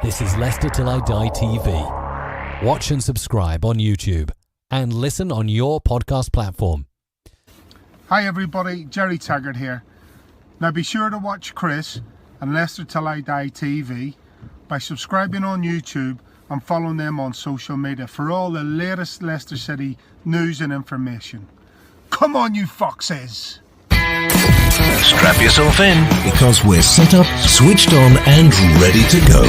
This is Leicester Till I Die TV. Watch and subscribe on YouTube and listen on your podcast platform. Hi everybody, Jerry Taggart here. Now be sure to watch Chris and Leicester Till I Die TV by subscribing on YouTube and following them on social media for all the latest Leicester City news and information. Come on you foxes! Strap yourself in because we're set up, switched on and ready to go.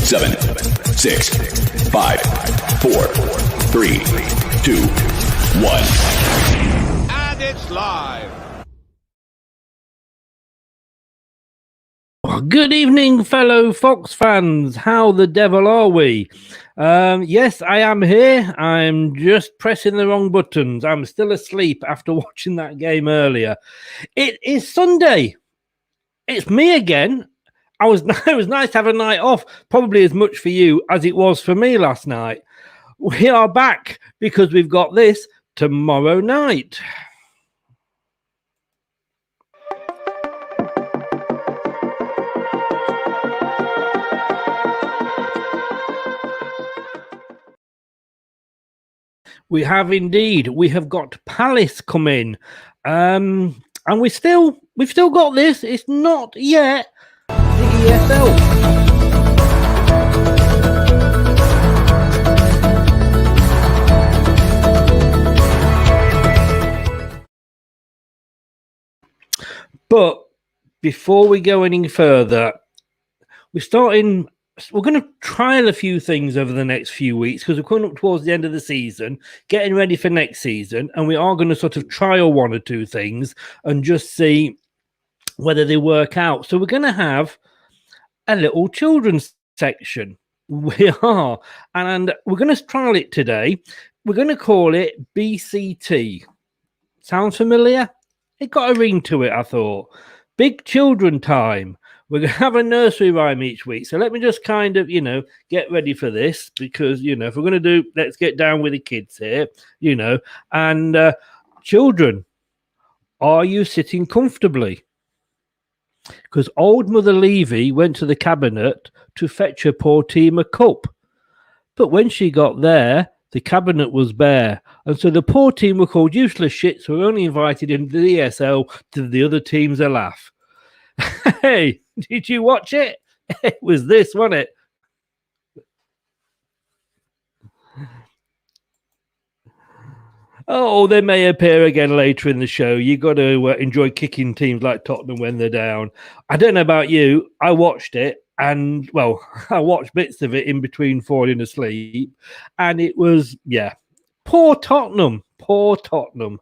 Seven, 6, 5, 4, 3, 2, 1. And it's live. Good evening, fellow Fox fans. How the devil are we? Yes, I am here. I'm just pressing the wrong buttons. I'm still asleep after watching that game earlier. It is Sunday. It's me again. It was nice to have a night off, probably as much for you as it was for me last night. We are back because we've got this tomorrow night. We have indeed. We have got Palace coming, and we've still got this. It's not yet the EFL. But before we go any further, we're going to trial a few things over the next few weeks because we're coming up towards the end of the season, getting ready for next season, and we are going to sort of trial one or two things and just see whether they work out. So we're going to have a little children's section. We are. And we're going to trial it today. We're going to call it BCT. Sounds familiar? It got a ring to it, I thought. Big Children Time. We're going to have a nursery rhyme each week. So let me just kind of, get ready for this because, if we're going to do, let's get down with the kids here, and children, are you sitting comfortably? Because old Mother Levy went to the cabinet to fetch her poor team a cup. But when she got there, the cabinet was bare. And so the poor team were called useless shits who were only invited into the ESL to the other teams a laugh. Hey, did you watch it? It was this, wasn't it? Oh, they may appear again later in the show. You got to enjoy kicking teams like Tottenham when they're down. I don't know about you. I watched it and, I watched bits of it in between falling asleep. And it was, poor Tottenham. Poor Tottenham.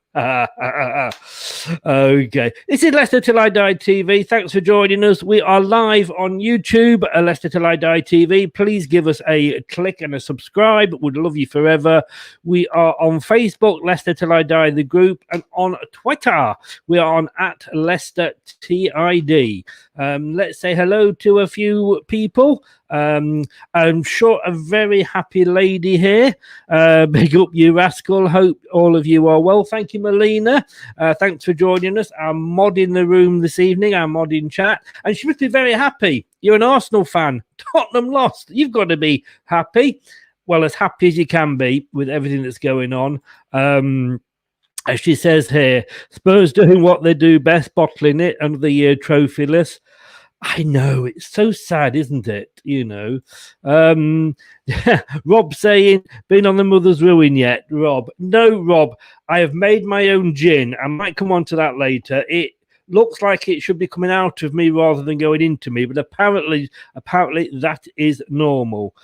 Okay. This is Leicester Till I Die TV. Thanks for joining us. We are live on YouTube, Leicester Till I Die TV. Please give us a click and a subscribe. Would love you forever. We are on Facebook, Leicester Till I Die, the group, and on Twitter, we are on @LeicesterTID. Let's say hello to a few people. I'm sure a very happy lady here. Big up you, Rascal. Hope all of you are well. Thank you, Melina. Thanks for joining us. Our mod in the room this evening, our mod in chat. And she must be very happy. You're an Arsenal fan. Tottenham lost. You've got to be happy. Well, as happy as you can be with everything that's going on. As she says here, Spurs doing what they do best, bottling it, and the year trophyless. I know, it's so sad, isn't it? Um, Rob saying, been on the mother's ruin yet, Rob? No, Rob, I have made my own gin. I might come on to that later. It looks like it should be coming out of me rather than going into me, but apparently that is normal.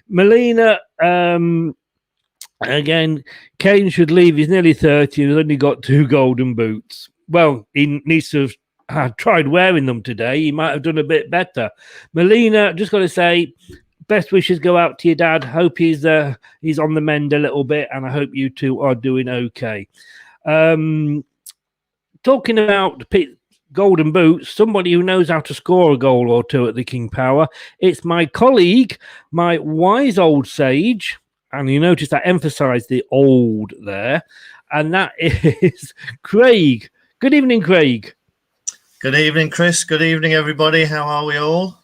Melina, again, Kane should leave. He's nearly 30 and has only got 2 golden boots. Well, he needs to have tried wearing them today. He might have done a bit better. Melina, just got to say, best wishes go out to your dad. Hope he's on the mend a little bit, and I hope you two are doing okay. Talking about golden boots, somebody who knows how to score a goal or two at the King Power, it's my colleague, my wise old sage, and you notice I emphasise the old there, and that is Craig. Good evening, Craig. Good evening, Chris. Good evening, everybody. How are we all?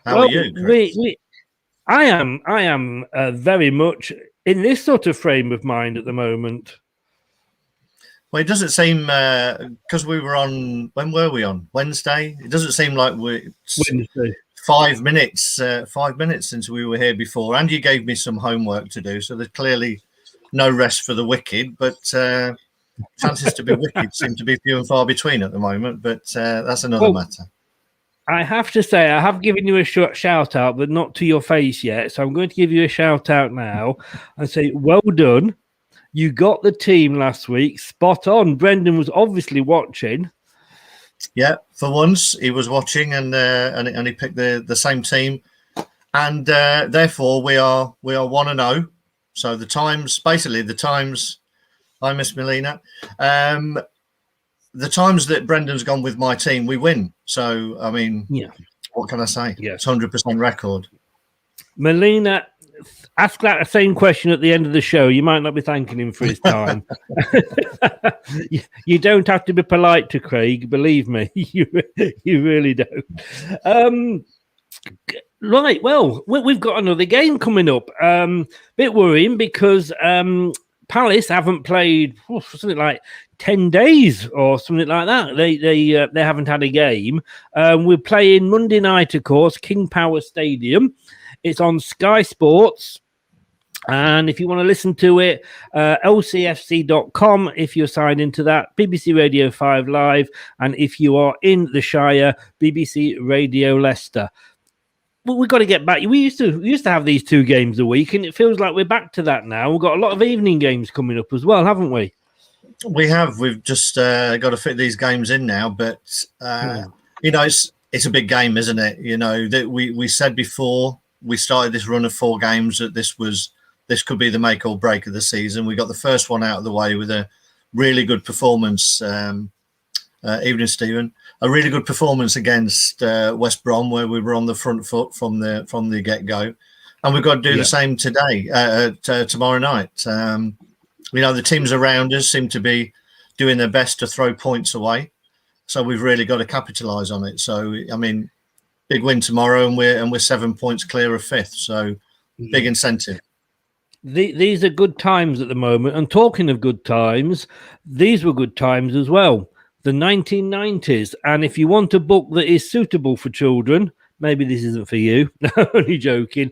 How are you, Chris? I am very much in this sort of frame of mind at the moment. Well, it doesn't seem, because we were on, when were we on? Wednesday? It doesn't seem like Wednesday. 5 minutes since we were here before. And you gave me some homework to do, so there's clearly no rest for the wicked, but chances to be wicked seem to be few and far between at the moment, but that's another matter. I have to say, I have given you a shout out, but not to your face yet. So I'm going to give you a shout out now and say, well done. You got the team last week. Spot on. Brendan was obviously watching. Yeah, for once he was watching, and he picked the same team, and therefore we are 1-0. So the times, I miss Melina. The times that Brendan's gone with my team, we win. So I mean, yeah, what can I say? Yeah, it's 100% record. Melina, ask that same question at the end of the show. You might not be thanking him for his time. You don't have to be polite to Craig, believe me. You really don't. Right, well, we've got another game coming up. Bit worrying because Palace haven't played something like 10 days or something like that. They haven't had a game. We're playing Monday night, of course, King Power Stadium. It's on Sky Sports. And if you want to listen to it, lcfc.com if you're signed into that, BBC Radio 5 Live, and if you are in the Shire, BBC Radio Leicester. Well, we've got to get back. We used to have these 2 games a week, and it feels like we're back to that now. We've got a lot of evening games coming up as well, haven't we? We have. We've just got to fit these games in now, but you know, it's a big game, isn't it? You know, that we said before we started this run of 4 games that this could be the make or break of the season. We got the first one out of the way with a really good performance. Evening, Stephen. A really good performance against West Brom, where we were on the front foot from the get-go, and we've got to do the same today, tomorrow night. You know, the teams around us seem to be doing their best to throw points away, so we've really got to capitalise on it. So, I mean, big win tomorrow, and we're 7 points clear of 5th. So, big incentive. These are good times at the moment. And talking of good times, these were good times as well. The 1990s. And if you want a book that is suitable for children, maybe this isn't for you. Only joking.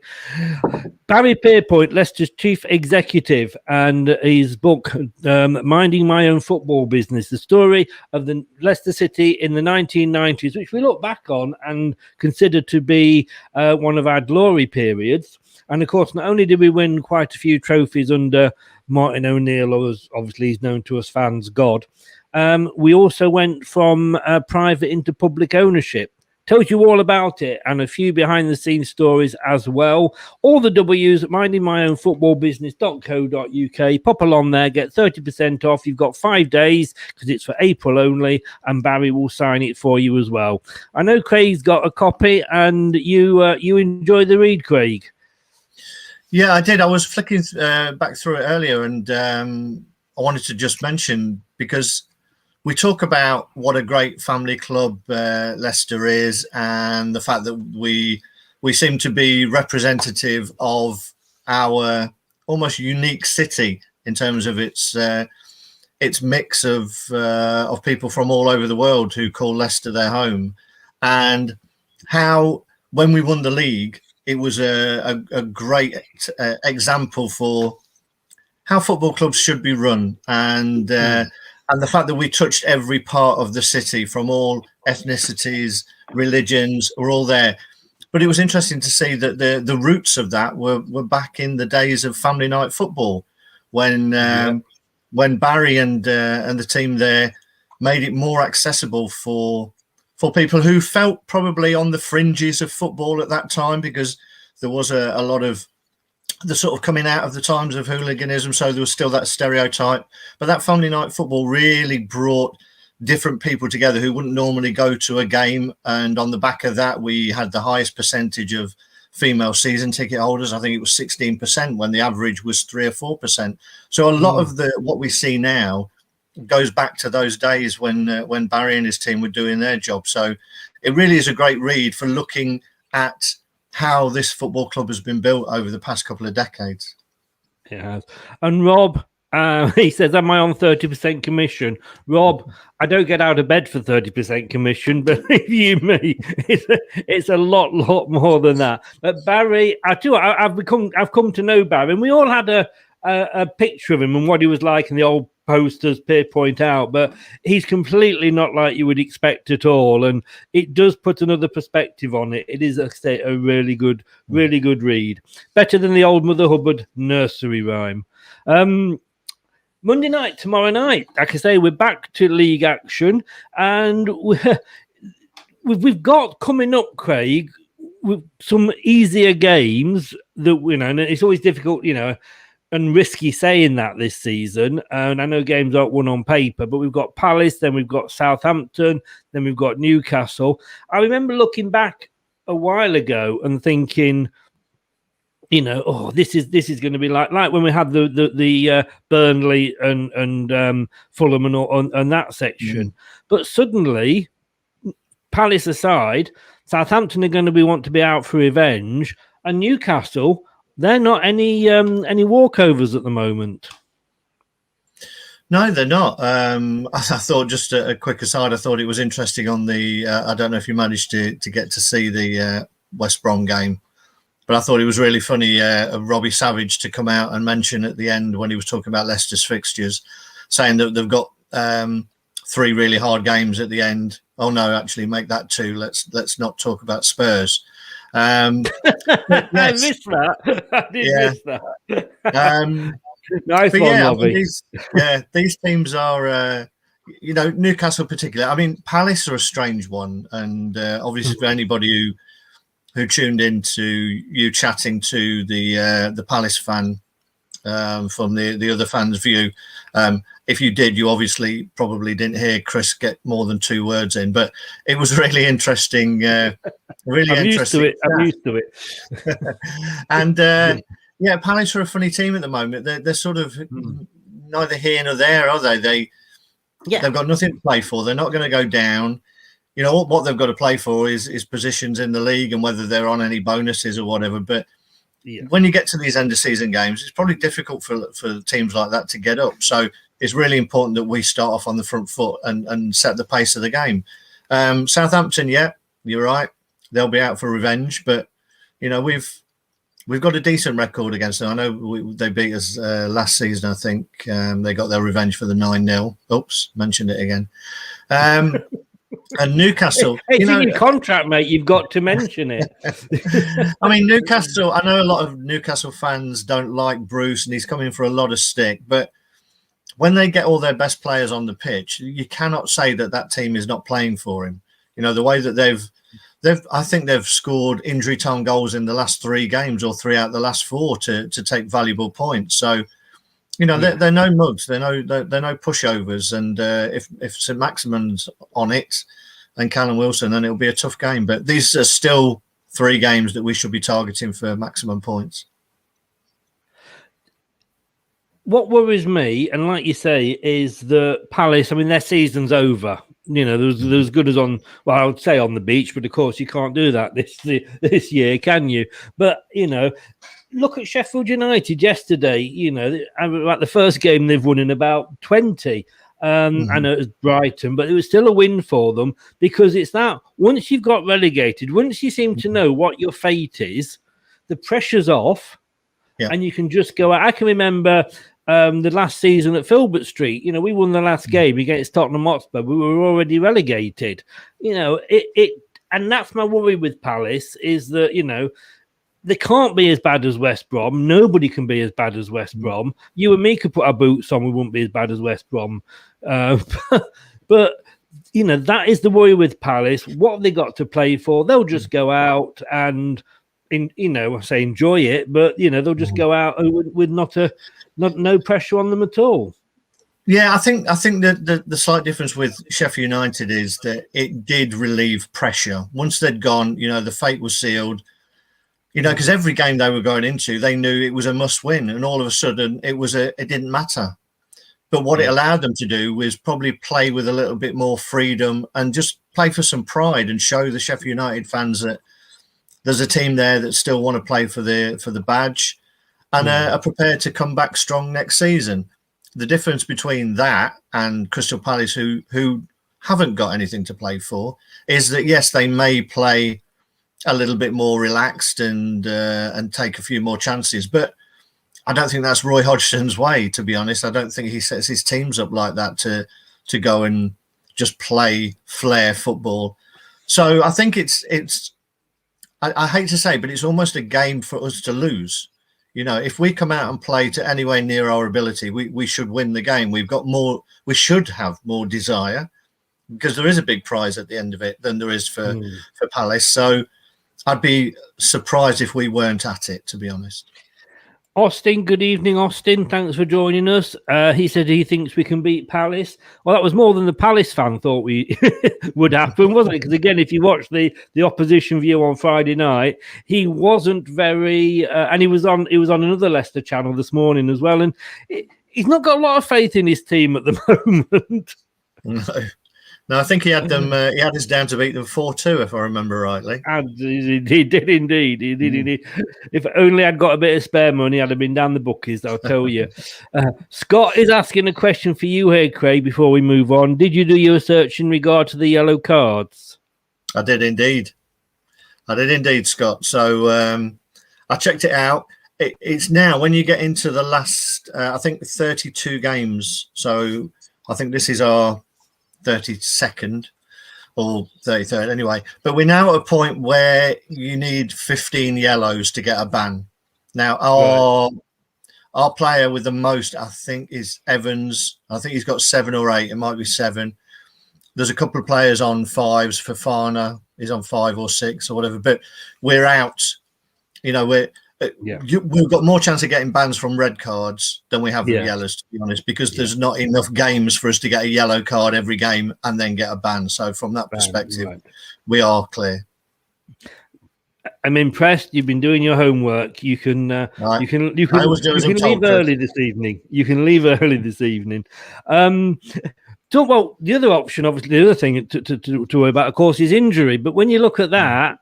Barry Pierpoint, Leicester's chief executive, and his book, Minding My Own Football Business, the story of the Leicester City in the 1990s, which we look back on and consider to be one of our glory periods. And of course, not only did we win quite a few trophies under Martin O'Neill, or as obviously he's known to us fans, God, we also went from private into public ownership. Tells you all about it, and a few behind the scenes stories as well. All the W's at mindingmyownfootballbusiness.co.uk. Pop along there, get 30% off. You've got 5 days because it's for April only, and Barry will sign it for you as well. I know Craig's got a copy, and you enjoyed the read, Craig. Yeah, I did. I was flicking back through it earlier, and I wanted to just mention, because we talk about what a great family club Leicester is, and the fact that we seem to be representative of our almost unique city in terms of its its mix of people from all over the world who call Leicester their home, and how when we won the league, it was a great example for how football clubs should be run, and the fact that we touched every part of the city from all ethnicities, religions, were all there. But it was interesting to see that the roots of that were back in the days of family night football, when Barry and the team there made it more accessible for people who felt probably on the fringes of football at that time, because there was a lot of the sort of coming out of the times of hooliganism, so there was still that stereotype. But that family night football really brought different people together who wouldn't normally go to a game, and on the back of that, we had the highest percentage of female season ticket holders. I think it was 16% when the average was 3 or 4%. So a lot of what we see now goes back to those days when Barry and his team were doing their job. So it really is a great read for looking at how this football club has been built over the past couple of decades. It has. And Rob, he says, am I on 30% commission? Rob, I don't get out of bed for 30% commission, but believe you me, it's a lot more than that. But Barry, I've come to know Barry, and we all had a picture of him and what he was like in the old posters point out, but he's completely not like you would expect at all, and it does put another perspective on it. It is a really good read, better than the old Mother Hubbard nursery rhyme. Monday night, tomorrow night, like I say, we're back to league action, and we've got coming up, Craig, with some easier games that and it's always difficult, and risky saying that this season. And I know games aren't won on paper, but we've got Palace, then we've got Southampton, then we've got Newcastle. I remember looking back a while ago and thinking, this is going to be like when we had the Burnley and Fulham and that section. But suddenly, Palace aside, Southampton are going to want to be out for revenge, and Newcastle, they're not any walkovers at the moment. No, they're not. I thought, just a quick aside, I thought it was interesting on the. I don't know if you managed to get to see the West Brom game, but I thought it was really funny of Robbie Savage to come out and mention at the end when he was talking about Leicester's fixtures, saying that they've got 3 really hard games at the end. Oh no, actually, make that 2. Let's not talk about Spurs. I missed that. I did miss that. Nice one, Robbie. These teams are, Newcastle particularly. I mean, Palace are a strange one, and obviously for anybody who tuned into you chatting to the Palace fan from the other fans' view, if you did, you obviously probably didn't hear Chris get more than 2 words in, but it was really interesting. Really interesting. I'm used to it. And Palace are a funny team at the moment. They're sort of neither here nor there, are they? They've got nothing to play for. They're not going to go down. What they've got to play for is positions in the league and whether they're on any bonuses or whatever. But when you get to these end of season games, it's probably difficult for teams like that to get up. So it's really important that we start off on the front foot and set the pace of the game. Southampton, you're right. They'll be out for revenge, but we've got a decent record against them. I know they beat us last season. I think they got their revenge for the 9-0. Oops, mentioned it again. And Newcastle, it's in your contract, mate. You've got to mention it. I mean, Newcastle. I know a lot of Newcastle fans don't like Bruce, and he's coming for a lot of stick. But when they get all their best players on the pitch, you cannot say that team is not playing for him. The way that I think they've scored injury time goals in the last 3 games or 3 out of the last 4 to take valuable points. So, they're no mugs, they're no pushovers. And if St Maximin's on it and Callum Wilson, then it'll be a tough game. But these are still 3 games that we should be targeting for maximum points. What worries me, and like you say, is the Palace. I mean, their season's over. There was good as on. Well, I would say on the beach, but of course you can't do that this year, can you? But look at Sheffield United yesterday. You know, like the first game they've won in about 20. I know it was Brighton, but it was still a win for them because it's that once you've got relegated, once you seem to know what your fate is, the pressure's off, and you can just go out. I can remember the last season at Filbert Street. You know, we won the last game against Tottenham Hotspur. We were already relegated. You know, and that's my worry with Palace is that, you know, they can't be as bad as West Brom. Nobody can be as bad as West Brom. You and me could put our boots on. We wouldn't be as bad as West Brom. But, you know, that is the worry with Palace. What have they got to play for? They'll just go out and, say enjoy it. But, you know, they'll just go out with no pressure on them at all. Yeah, I think that the slight difference with Sheffield United is that it did relieve pressure. Once they'd gone, you know, the fate was sealed. You know, because every game they were going into, they knew it was a must-win, and all of a sudden it didn't matter. But what it allowed them to do was probably play with a little bit more freedom and just play for some pride and show the Sheffield United fans that there's a team there that still want to play for the badge and are prepared to come back strong next season. The difference between that and Crystal Palace, who haven't got anything to play for, is that yes, they may play a little bit more relaxed and take a few more chances. But I don't think that's Roy Hodgson's way, to be honest. I don't think he sets his teams up like that to go and just play flair football. So I think I hate to say, but it's almost a game for us to lose. You know, if we come out and play to anywhere near our ability, we should win the game. We should have more desire because there is a big prize at the end of it than there is for Palace. So I'd be surprised if we weren't at it, to be honest. Austin, good evening, Austin. Thanks for joining us. He said he thinks we can beat Palace. Well, that was more than the Palace fan thought we would happen, wasn't it? Because again, if you watch the opposition view on Friday night, he wasn't very, and he was on another Leicester channel this morning as well, and he's not got a lot of faith in his team at the moment. No, I think he had them. He had us down to beat them 4-2, if I remember rightly. And he did indeed. He did indeed. If only I'd got a bit of spare money, I'd have been down the bookies. I'll tell you. Scott is asking a question for you here, Craig. Before we move on, did you do your search in regard to the yellow cards? I did indeed, Scott. So I checked it out. It's now when you get into the last, I think 32 games. So I think this is our 32nd or 33rd anyway, but we're now at a point where you need 15 yellows to get a ban. Now our player with the most, I think, is Evans. I think he's got 7 or 8. It might be 7. There's a couple of players on 5s. Fofana is on 5 or 6 or whatever, but we're out. You know, we've got more chance of getting bans from red cards than we have with yellows, to be honest, because there's not enough games for us to get a yellow card every game and then get a ban. So from that perspective, we are clear. I'm impressed. You've been doing your homework. You can leave early this evening. You can leave early this evening. Talk about the other option. Obviously, the other thing to worry about, of course, is injury. But when you look at that,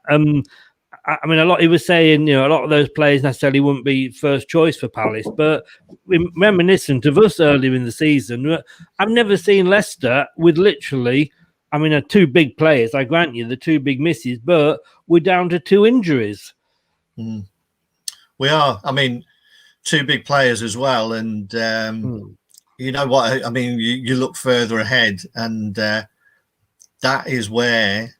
I mean, he was saying, you know, a lot of those players necessarily wouldn't be first choice for Palace, but reminiscent of us earlier in the season, I've never seen Leicester with literally, I mean, 2 big players. I grant you the 2 big misses, but we're down to 2 injuries. We are. I mean, 2 big players as well. And you know what? I mean, you look further ahead, and that is where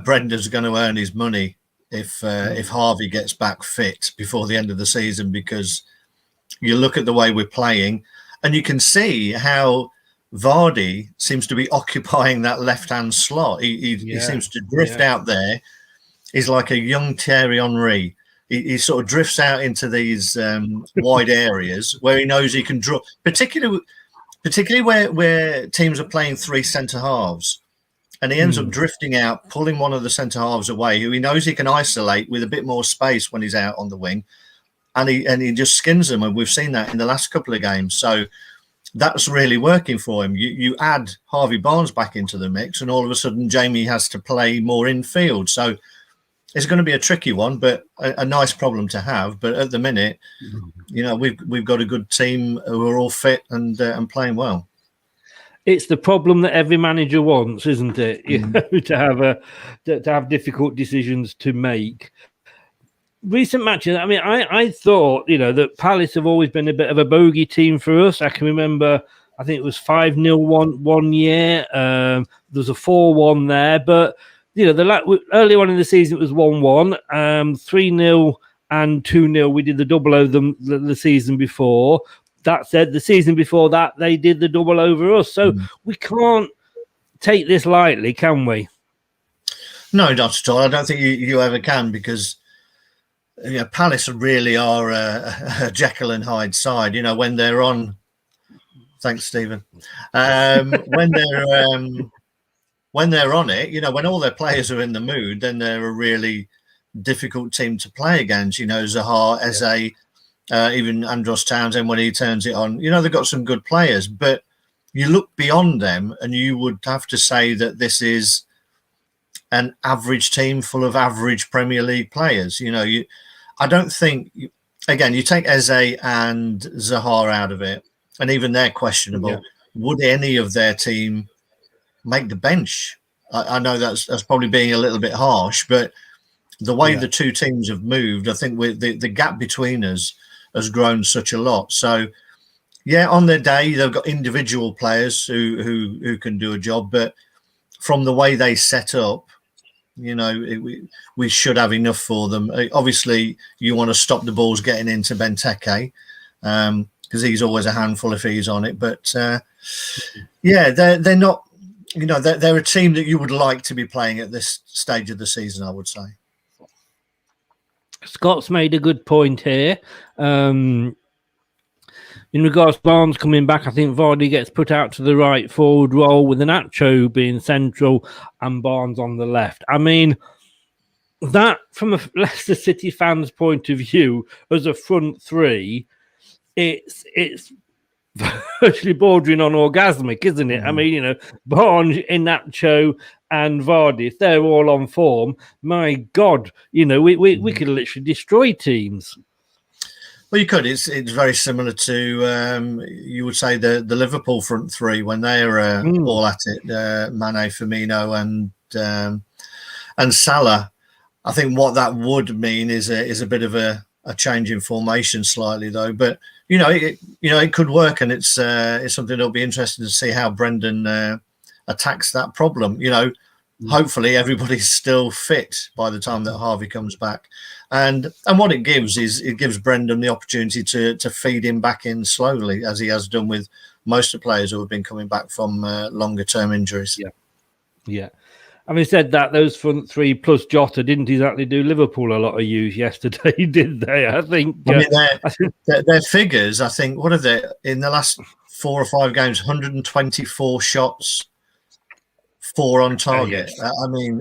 Brendan's going to earn his money. If Harvey gets back fit before the end of the season, because you look at the way we're playing and you can see how Vardy seems to be occupying that left-hand slot. He seems to drift out there. He's like a young Thierry Henry. He sort of drifts out into these wide areas where he knows he can draw, particularly where teams are playing 3 centre-halves. And he ends up drifting out, pulling one of the centre-halves away, who he knows he can isolate with a bit more space when he's out on the wing. And he just skins them. And we've seen that in the last couple of games. So that's really working for him. You add Harvey Barnes back into the mix, and all of a sudden Jamie has to play more infield. So it's going to be a tricky one, but a nice problem to have. But at the minute, we've got a good team who are all fit and playing well. It's the problem that every manager wants, isn't it? To have difficult decisions to make. Recent matches, I mean, I thought, that Palace have always been a bit of a bogey team for us. I can remember, I think it was 5-0 one year. There was a 4-1 there, but the early on in the season it was 1-1, 3-0 and 2-0. We did the double over them the season before. That said, the season before that they did the double over us. So we can't take this lightly, can we? No, not at all. I don't think you ever can, because Palace really are a Jekyll and Hyde side. When they're on. Thanks, Stephen. When they're on it, when all their players are in the mood, then they're a really difficult team to play against. Zaha, Eze, even Andros Townsend when he turns it on. They've got some good players, but you look beyond them, and you would have to say that this is an average team full of average Premier League players. I don't think, again, you take Eze and Zaha out of it, and even they're questionable. Yeah. Would any of their team make the bench? I know that's probably being a little bit harsh, but the way the two teams have moved, I think the gap between us has grown such a lot. So, on their day, they've got individual players who can do a job, but from the way they set up, we should have enough for them. Obviously, you want to stop the balls getting into Benteke, because he's always a handful if he's on it. But they're not. They're a team that you would like to be playing at this stage of the season, I would say. Scott's made a good point here. In regards to Barnes coming back, I think Vardy gets put out to the right forward role with Iheanacho being central and Barnes on the left. I mean, that from a Leicester City fan's point of view, as a front three, it's virtually bordering on orgasmic, isn't it? I mean, Barnes, Iheanacho and Vardy, if they're all on form, my God, we could literally destroy teams. Well, you could. It's very similar to you would say the Liverpool front three when they're all at it. Mane, Firmino, and Salah. I think what that would mean is a bit of a change in formation slightly, though. But it could work, and it's something that'll be interesting to see how Brendan attacks that problem. Hopefully everybody's still fit by the time that Harvey comes back. And what it gives is it gives Brendan the opportunity to feed him back in slowly, as he has done with most of the players who have been coming back from longer term injuries. Yeah. Having said that, those front three plus Jota didn't exactly do Liverpool a lot of use yesterday, did they? I think. Their figures, I think, what are they in the last 4 or 5 games? 124 shots. 4 on target. Yes.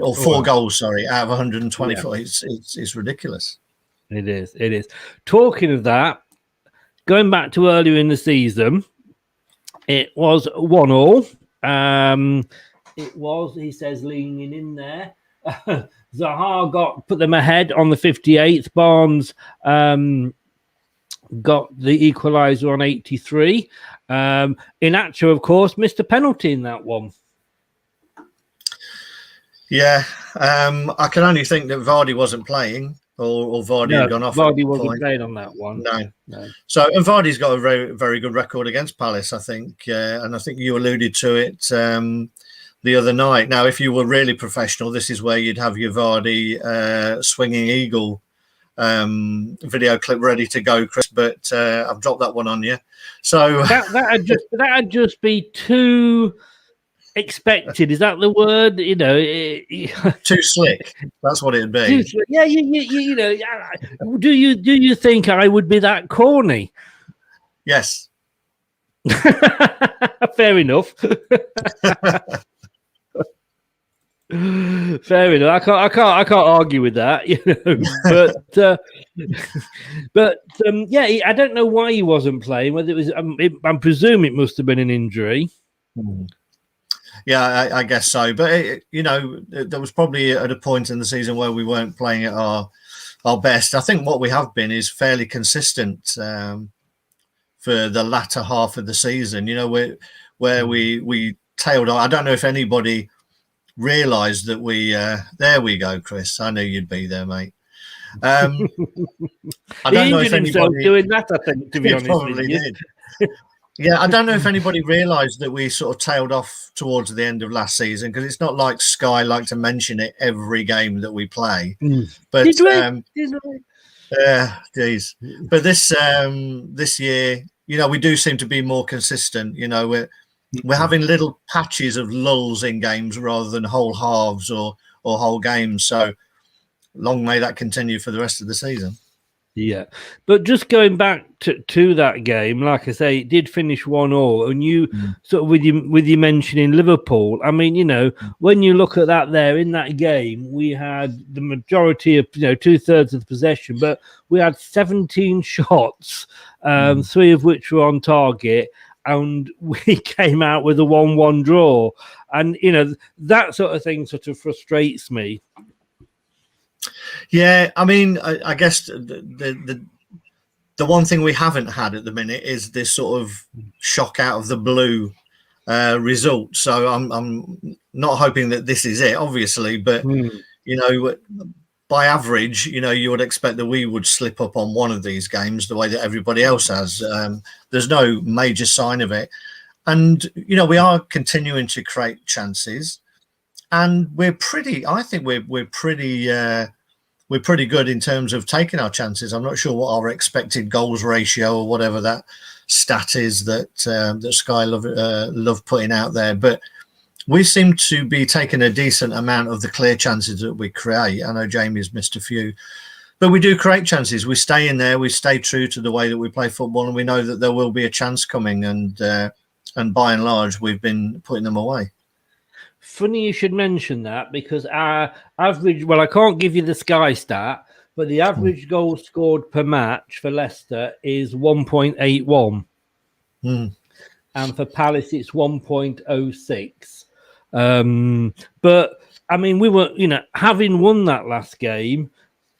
Or 4 goals, sorry, out of 124. Yeah. It's ridiculous. It is. Talking of that, going back to earlier in the season, it was 1-1. It was, he says, leaning in there. Zaha put them ahead on the 58th. Barnes got the equaliser on 83. Iheanacho, of course, missed a penalty in that one. Yeah, I can only think that Vardy wasn't playing, or Vardy had gone off. Vardy wasn't playing on that one. No. So, and Vardy's got a very, very good record against Palace, I think, and I think you alluded to it the other night. Now, if you were really professional, this is where you'd have your Vardy swinging eagle video clip ready to go, Chris. But I've dropped that one on you. So that'd just be too expected. Is that the word? Too slick. That's what it'd be. Yeah. Do you think I would be that corny? Yes. Fair enough. Fair enough. I can't argue with that, But I don't know why he wasn't playing. Whether it was, I'm presuming it must have been an injury. Yeah, I guess so. But there was probably at a point in the season where we weren't playing at our best. I think what we have been is fairly consistent for the latter half of the season. Where we tailed off. I don't know if anybody realised that we. There we go, Chris. I knew you'd be there, mate. I don't know if anybody doing that. I think, to be honest, probably did. Yeah, I don't know if anybody realised that we sort of tailed off towards the end of last season, because it's not like Sky like to mention it every game that we play. But geez. But this year, we do seem to be more consistent. We're having little patches of lulls in games rather than whole halves or whole games. So long may that continue for the rest of the season. Yeah, but just going back to that game, like I say, it did finish 1-1, and you sort of with you mentioning Liverpool. I mean, when you look at that there in that game, we had the majority of 2/3 of the possession, but we had 17 shots, 3 of which were on target, and we came out with a 1-1 draw, and that sort of thing sort of frustrates me. Yeah, I mean, I guess the one thing we haven't had at the minute is this sort of shock out of the blue result. So I'm not hoping that this is it, obviously, but by average, you would expect that we would slip up on one of these games the way that everybody else has. There's no major sign of it, and we are continuing to create chances, and I think we're pretty good in terms of taking our chances. I'm not sure what our expected goals ratio or whatever that stat is that Sky love putting out there, but we seem to be taking a decent amount of the clear chances that we create. I know Jamie's missed a few, but we do create chances. We stay in there. We stay true to the way that we play football, and we know that there will be a chance coming. And by and large, we've been putting them away. Funny you should mention that, because our average, well, I can't give you the Sky stat, but the average goal scored per match for Leicester is 1.81. And for Palace, it's 1.06. But, I mean, we were, having won that last game,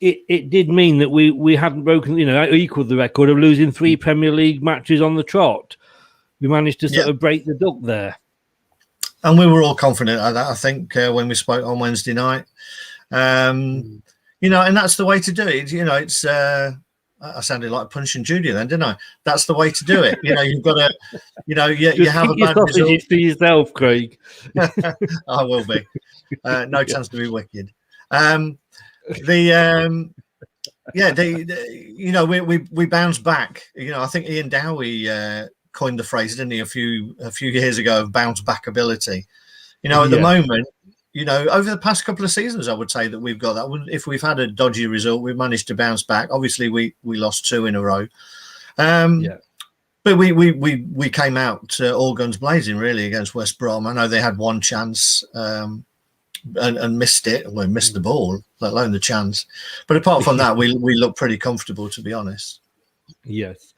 it did mean that we hadn't broken, equaled the record of losing 3 Premier League matches on the trot. We managed to sort of break the duck there. And we were all confident of that, I think, when we spoke on Wednesday night. And that's the way to do it. It's I sounded like Punch and Judy then, didn't I? That's the way to do it. You've got to, you have a bad result for yourself, Craig. I will be. No chance to be wicked. We bounced back. I think Ian Dowie coined the phrase, didn't he, a few years ago, of bounce back ability. At the moment, over the past couple of seasons, I would say that we've got that. If we've had a dodgy result, we've managed to bounce back. Obviously, we lost 2 in a row. But we came out all guns blazing, really, against West Brom. I know they had one chance and missed it. Well, missed the ball, let alone the chance. But apart from that, we look pretty comfortable, to be honest. Yes.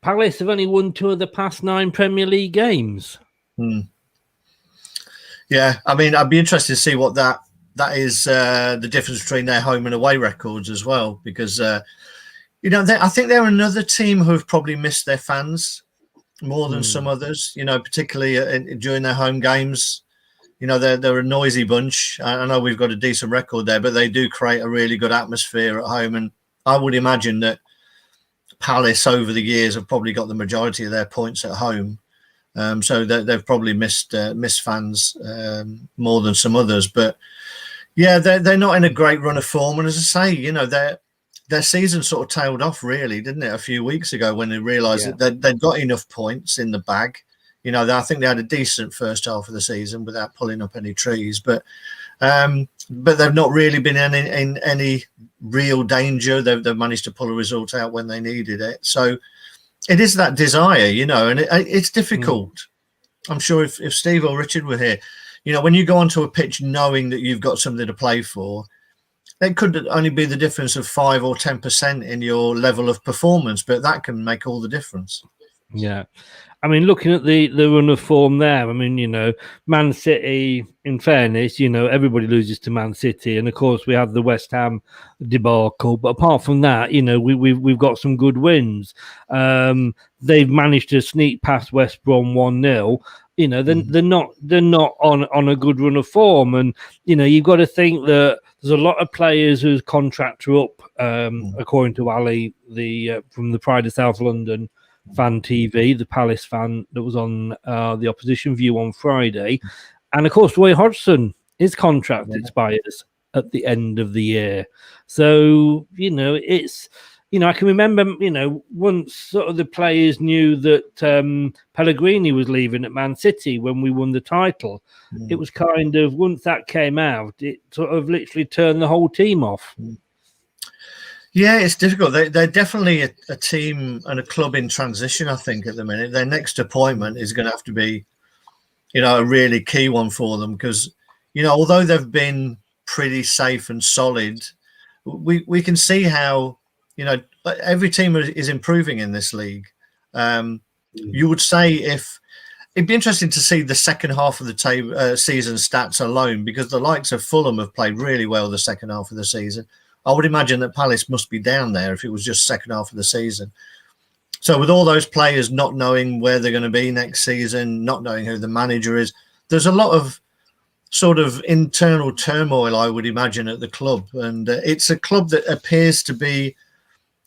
Palace have only won 2 of the past 9 Premier League games. Yeah, I mean, I'd be interested to see what that is, the difference between their home and away records as well, because I think they're another team who have probably missed their fans more than some others. Particularly during their home games. They're a noisy bunch. I know we've got a decent record there, but they do create a really good atmosphere at home, and I would imagine that Palace over the years have probably got the majority of their points at home, so they've probably missed fans more than some others. But yeah, they're not in a great run of form, and as I say, their season sort of tailed off, really, didn't it, a few weeks ago, when they realised that they'd got enough points in the bag. I think they had a decent first half of the season without pulling up any trees, but they've not really been in any real danger. They've managed to pull a result out when they needed it. So it is that desire, and it's difficult. I'm sure if Steve or Richard were here, when you go onto a pitch knowing that you've got something to play for, it could only be the difference of 5 or 10% in your level of performance, but that can make all the difference. Yeah. I mean, looking at the run of form there, I mean, Man City, in fairness, everybody loses to Man City. And of course, we had the West Ham debacle. But apart from that, we've got some good wins. They've managed to sneak past West Brom 1-0. They're not on a good run of form. And, you've got to think that there's a lot of players whose contracts are up, according to Ali, from the Pride of South London fan TV, the Palace fan that was on the opposition view on Friday. And of course, Roy Hodgson, his contract expires at the end of the year. So, it's, I can remember, once sort of the players knew that Pellegrini was leaving at Man City when we won the title, it was kind of, once that came out, it sort of literally turned the whole team off. Yeah, it's difficult. They're definitely a team and a club in transition, I think, at the minute. Their next appointment is going to have to be, a really key one for them because, although they've been pretty safe and solid, we can see how, every team is improving in this league. You would say it'd be interesting to see the second half of the season stats alone because the likes of Fulham have played really well the second half of the season. I would imagine that Palace must be down there if it was just second half of the season. So with all those players not knowing where they're going to be next season, not knowing who the manager is, there's a lot of sort of internal turmoil, I would imagine, at the club. And it's a club that appears to be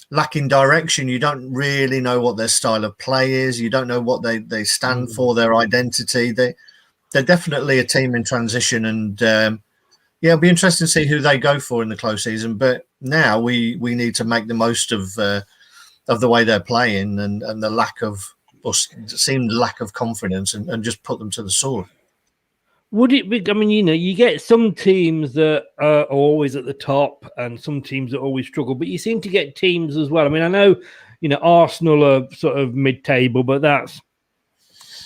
lacking direction. You don't really know what their style of play is. You don't know what they stand for, their identity. They're definitely a team in transition and it'll be interesting to see who they go for in the close season. But now we need to make the most of the way they're playing and the lack of confidence and just put them to the sword. Would it be? I mean, you get some teams that are always at the top and some teams that always struggle, but you seem to get teams as well. I mean, I know, Arsenal are sort of mid-table, but that's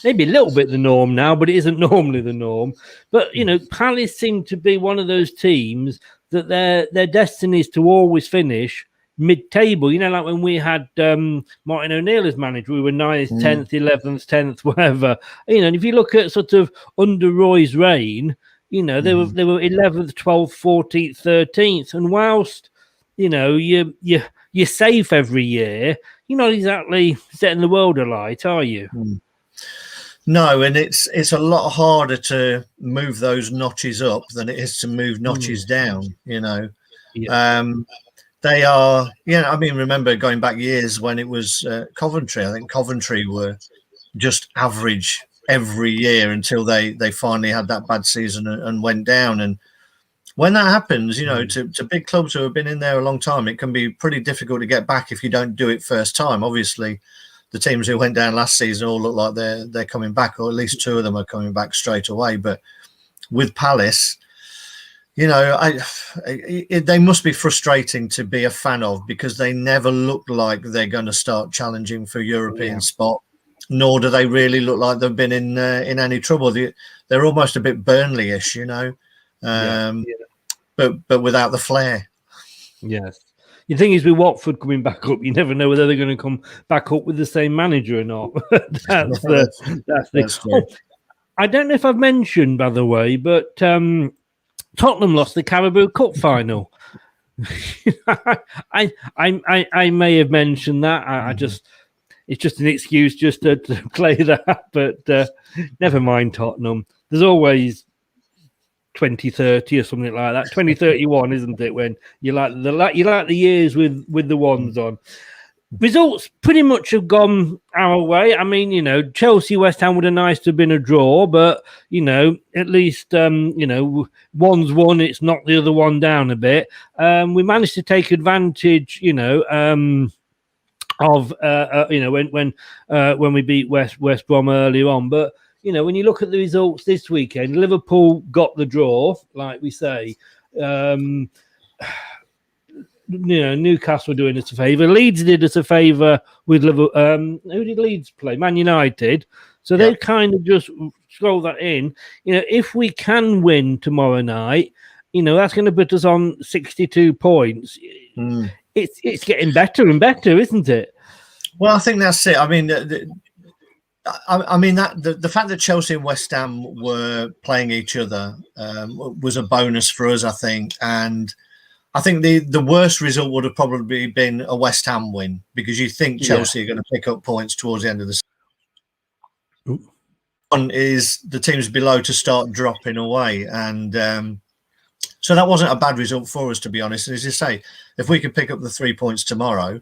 maybe a little bit the norm now, but it isn't normally the norm. But, Palace seem to be one of those teams that their destiny is to always finish mid-table. Like when we had Martin O'Neill as manager, we were 9th, 10th, 11th, 10th, whatever. And if you look at sort of under Roy's reign, they were 11th, 12th, 14th, 13th. And whilst, you're safe every year, you're not exactly setting the world alight, are you? No, and it's a lot harder to move those notches up than it is to move notches down, Yeah. They are, I mean, remember going back years when it was Coventry. I think Coventry were just average every year until they finally had that bad season and went down. And when that happens, to big clubs who have been in there a long time, it can be pretty difficult to get back if you don't do it first time. Obviously, the teams who went down last season all look like they're coming back, or at least two of them are coming back straight away. But with Palace, they must be frustrating to be a fan of because they never look like they're going to start challenging for European spot, nor do they really look like they've been in any trouble. They're almost a bit Burnley-ish, but without the flair. Yes. The thing is, with Watford coming back up, you never know whether they're going to come back up with the same manager or not. that's the. Oh, I don't know if I've mentioned, by the way, but Tottenham lost the Carabao Cup final. I may have mentioned that. It's just an excuse just to play that. But never mind Tottenham. There's always 2030 or something like that. 2031, isn't it? When you like the years with the ones on. Results pretty much have gone our way. I mean, Chelsea, West Ham would have nice to have been a draw, but at least one's won. It's knocked the other one down a bit. We managed to take advantage, of when we beat West Brom earlier on, but. When you look at the results this weekend, Liverpool got the draw, like we say. Newcastle doing us a favour. Leeds did us a favour with Liverpool. Who did Leeds play? Man United. So they kind of just throw that in. If we can win tomorrow night, that's going to put us on 62 points. It's getting better and better, isn't it? Well, I think that's it. I mean, I mean, that the fact that Chelsea and West Ham were playing each other was a bonus for us, I think. And I think the worst result would have probably been a West Ham win, because you think Chelsea are going to pick up points towards the end of the season. One is the teams below to start dropping away. And so that wasn't a bad result for us, to be honest. And as you say, if we could pick up the 3 points tomorrow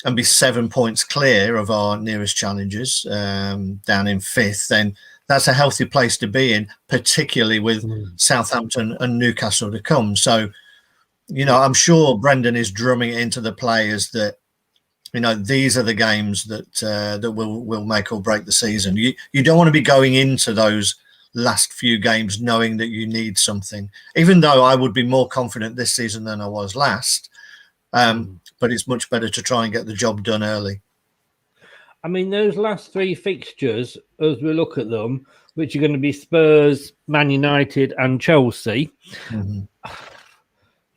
and be 7 points clear of our nearest challengers down in fifth, then that's a healthy place to be in, particularly with Southampton and Newcastle to come. So, I'm sure Brendan is drumming it into the players that, these are the games that will make or break the season. You don't want to be going into those last few games knowing that you need something, even though I would be more confident this season than I was last. But it's much better to try and get the job done early. I mean, those last three fixtures, as we look at them, which are going to be Spurs, Man United and Chelsea,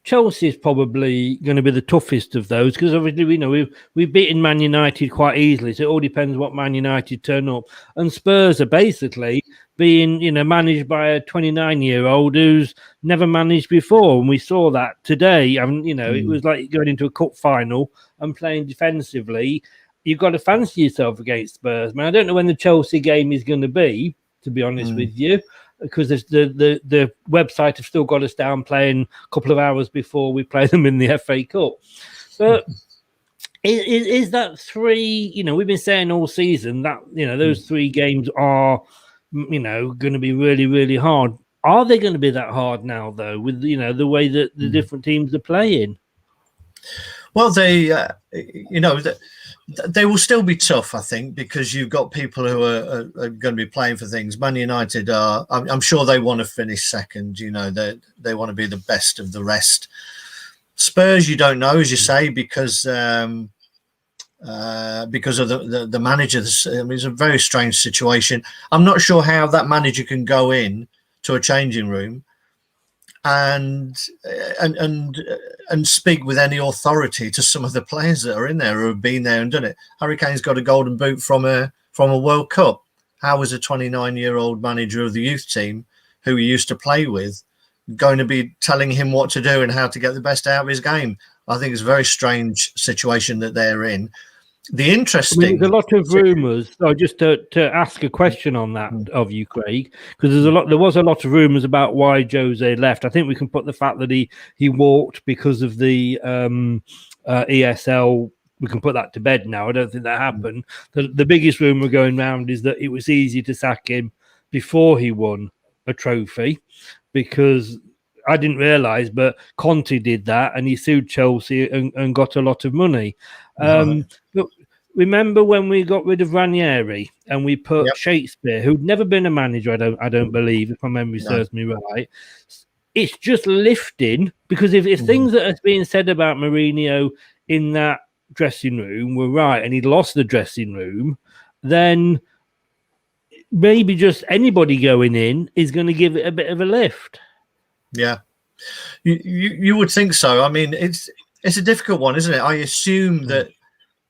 Chelsea is probably going to be the toughest of those, because obviously we know we've beaten Man United quite easily, so it all depends what Man United turn up. And Spurs are basically being managed by a 29-year-old who's never managed before, and we saw that today. It was like going into a cup final and playing defensively. You've got to fancy yourself against Spurs, man. I don't know when the Chelsea game is going to be, to be honest with you, because the website have still got us down playing a couple of hours before we play them in the FA Cup. But is that three? We've been saying all season that those 3 games are going to be really, really hard. Are they going to be that hard now, though, with the way that the different teams are playing? Well, they will still be tough, I think, because you've got people who are going to be playing for things. Man United are, I'm sure they want to finish second. They want to be the best of the rest. Spurs, you don't know, as you say, because of the manager. It's a very strange situation. I'm not sure how that manager can go in to a changing room and speak with any authority to some of the players that are in there who have been there and done it. Harry Kane's got a golden boot from a World Cup. How was a 29-year-old manager of the youth team who he used to play with going to be telling him what to do and how to get the best out of his game? I think it's a very strange situation that they're in. The interesting, there's a lot of rumours. So just to ask a question on that of you, Craig, because there was a lot of rumours about why Jose left. I think we can put the fact that he walked because of the ESL. We can put that to bed now. I don't think that happened. The biggest rumour going around is that it was easy to sack him before he won a trophy, because I didn't realise, but Conte did that and he sued Chelsea and got a lot of money. But remember when we got rid of Ranieri and we put Shakespeare, who'd never been a manager, I don't believe, if my memory serves me right. It's just lifting, because if things that are being said about Mourinho in that dressing room were right and he'd lost the dressing room, then maybe just anybody going in is going to give it a bit of a lift. Yeah, you would think so. I mean, it's a difficult one, isn't it? I assume that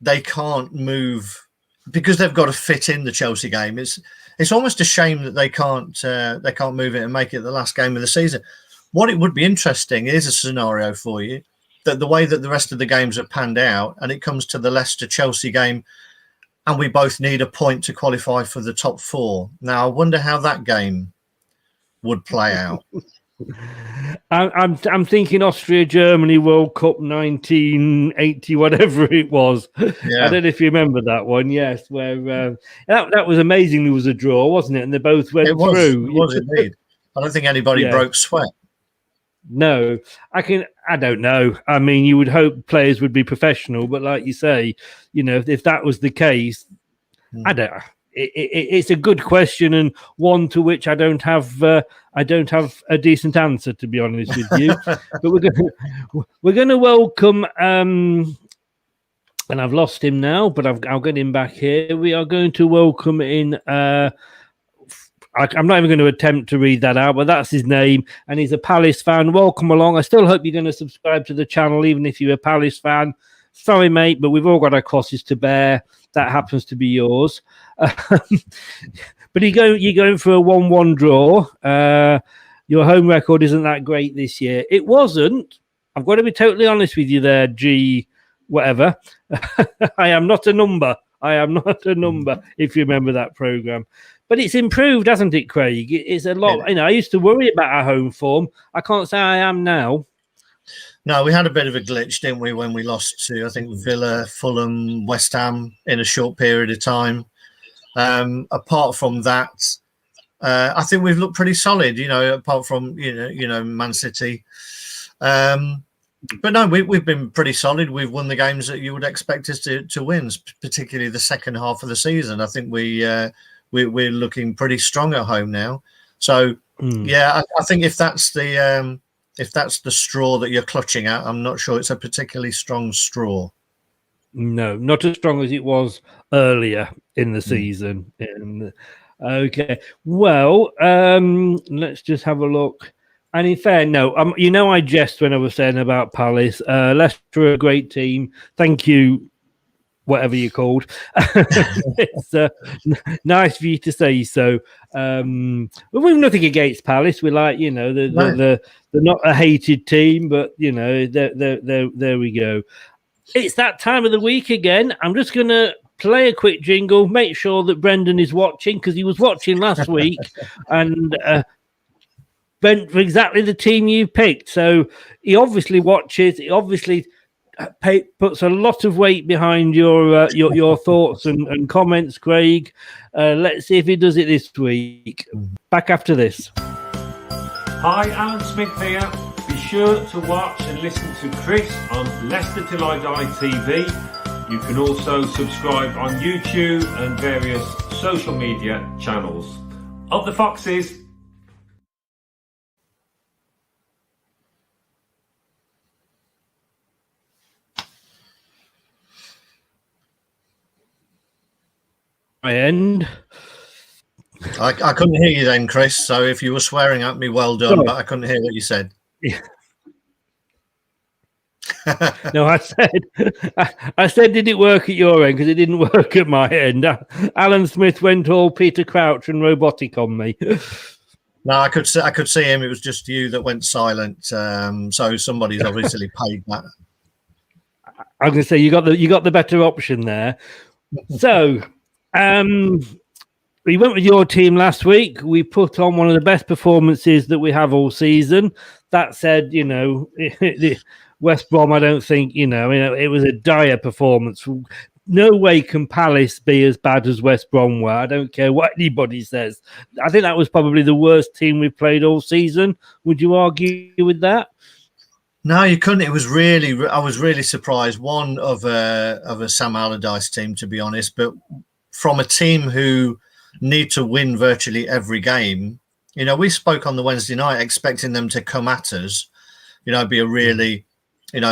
they can't move because they've got to fit in the Chelsea game. It's almost a shame that they can't move it and make it the last game of the season. What it would be interesting is a scenario for you that the way that the rest of the games are panned out, and it comes to the Leicester Chelsea game, and we both need a point to qualify for the top 4. Now, I wonder how that game would play out. I'm thinking Austria Germany World Cup 1980, whatever it was. Yeah. I don't know if you remember that one. Yes, where that was amazing. It was a draw, wasn't it? And they both went through. It was indeed. I don't think anybody broke sweat. No, I don't know. I mean, you would hope players would be professional, but like you say, if that was the case, I don't. It's a good question, and one to which I don't have a decent answer, to be honest with you. But we're going to welcome, and I've lost him now, but I'll get him back here. We are going to welcome in. I'm not even going to attempt to read that out, but that's his name, and he's a Palace fan. Welcome along. I still hope you're going to subscribe to the channel, even if you're a Palace fan. Sorry, mate, but we've all got our crosses to bear. That happens to be yours. But you're going for a 1-1 draw. Your home record isn't that great this year. It wasn't. I've got to be totally honest with you there, G. Whatever. I am not a number. If you remember that program. But it's improved, hasn't it, Craig? It's a lot. I used to worry about our home form. I can't say I am now. No, we had a bit of a glitch, didn't we, when we lost to, I think, Villa, Fulham, West Ham in a short period of time. Apart from that, I think we've looked pretty solid, apart from, Man City. But no, we've been pretty solid. We've won the games that you would expect us to win, particularly the second half of the season. I think we're looking pretty strong at home now. So, I think if that's the straw that you're clutching at, I'm not sure it's a particularly strong straw. No, not as strong as it was earlier in the season. Okay, well, let's just have a look. And in fair, no, I jest when I was saying about Palace. Leicester are a great team. Thank you, whatever you're called. It's nice for you to say so. We've nothing against Palace. We like, they're not a hated team, but there we go. It's that time of the week again. I'm just going to play a quick jingle, make sure that Brendan is watching, because he was watching last week and went for exactly the team you picked. So he obviously watches. He obviously puts a lot of weight behind your thoughts and comments, Craig. Let's see if he does it this week. Back after this. Hi, Alan Smith here. Be sure to watch and listen to Chris on Leicester Till I Die TV. You can also subscribe on YouTube and various social media channels. Up the Foxes! My end. I couldn't hear you then, Chris. So if you were swearing at me, well done. But I couldn't hear what you said. No, I said, did it work at your end? Because it didn't work at my end. Alan Smith went all Peter Crouch and robotic on me. No, I could see him. It was just you that went silent. So somebody's obviously paid that. I was going to say you got the better option there. So. We went with your team last week. We put on one of the best performances that we have all season. That said, West Brom, I don't think, it was a dire performance. No way can Palace be as bad as West Brom were. I don't care what anybody says. I think that was probably the worst team we've played all season. Would you argue with that? No, you couldn't. I was really surprised. One of a Sam Allardyce team, to be honest, but from a team who need to win virtually every game. We spoke on the Wednesday night expecting them to come at us, be a really,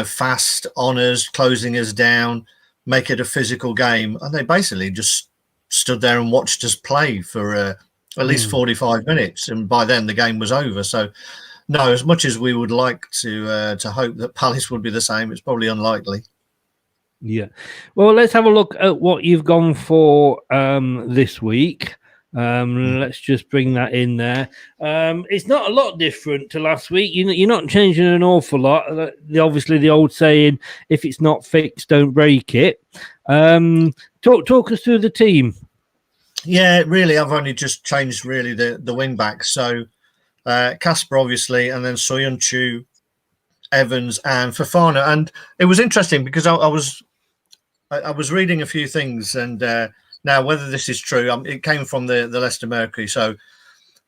fast on us, closing us down, make it a physical game. And they basically just stood there and watched us play for at least 45 minutes. And by then the game was over. So, no, as much as we would like to hope that Palace would be the same, it's probably unlikely. Yeah. Well, let's have a look at what you've gone for this week. Let's just bring that in there. It's not a lot different to last week. You're not changing an awful lot. Obviously, the old saying, if it's not fixed, don't break it. Talk us through the team. Yeah, really, I've only just changed really the wing backs. So Kasper, obviously, and then Soyuncu, Evans and Fofana. And it was interesting because I was reading a few things, and now whether this is true, it came from the Leicester Mercury, so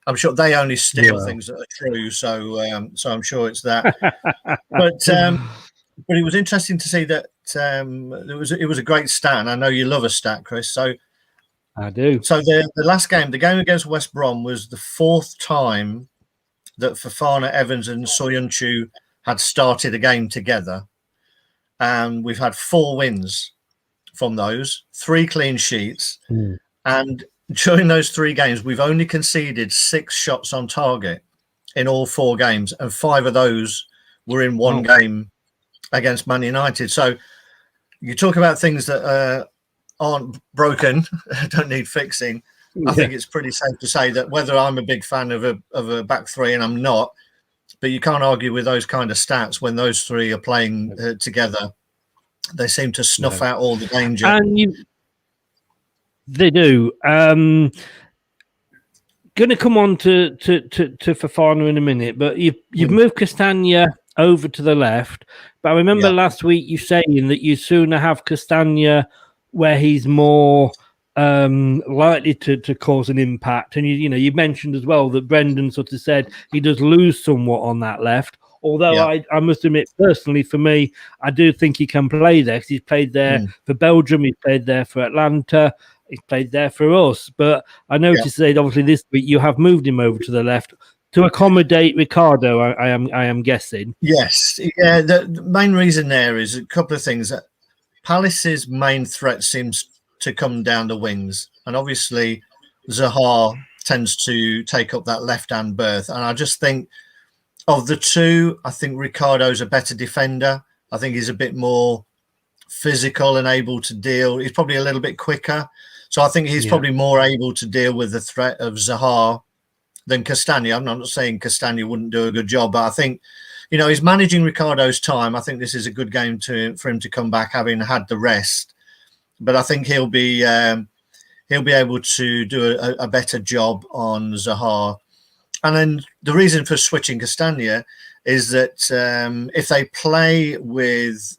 I'm sure they only steal things that are true. So I'm sure it's that. But it was interesting to see that it was a great stat. And I know you love a stat, Chris. So I do. So the last game, the game against West Brom, was the fourth time that Fofana, Evans, and Soyuncu had started a game together, and we've had 4 wins from those, 3 clean sheets, and during those 3 games we've only conceded 6 shots on target in all 4 games, and 5 of those were in one game against Man United. So you talk about things that aren't broken, don't need fixing. I think it's pretty safe to say that whether I'm a big fan of a back three, and I'm not, but you can't argue with those kind of stats when those three are playing together. They seem to snuff out all the danger. And they do. Going to come on to Fofana in a minute, but you've moved Castagna over to the left. But I remember last week you saying that you sooner have Castagna where he's more likely to cause an impact. And you mentioned as well that Brendan sort of said he does lose somewhat on that left. Although I must admit, personally, for me, I do think he can play there because he's played there for Belgium, he's played there for Atlanta, he's played there for us. But I noticed that obviously this week you have moved him over to the left to accommodate Ricardo. I am guessing. Yes, yeah. The main reason there is a couple of things. Palace's main threat seems to come down the wings, and obviously Zaha tends to take up that left-hand berth, and I just think. Of the two, I think Ricardo's a better defender. I think he's a bit more physical and able to deal. He's probably a little bit quicker. So I think he's probably more able to deal with the threat of Zaha than Castagna. I'm not saying Castagna wouldn't do a good job, but I think, he's managing Ricardo's time. I think this is a good game for him to come back having had the rest. But I think he'll be able to do a better job on Zaha. And then the reason for switching Castagna is that if they play with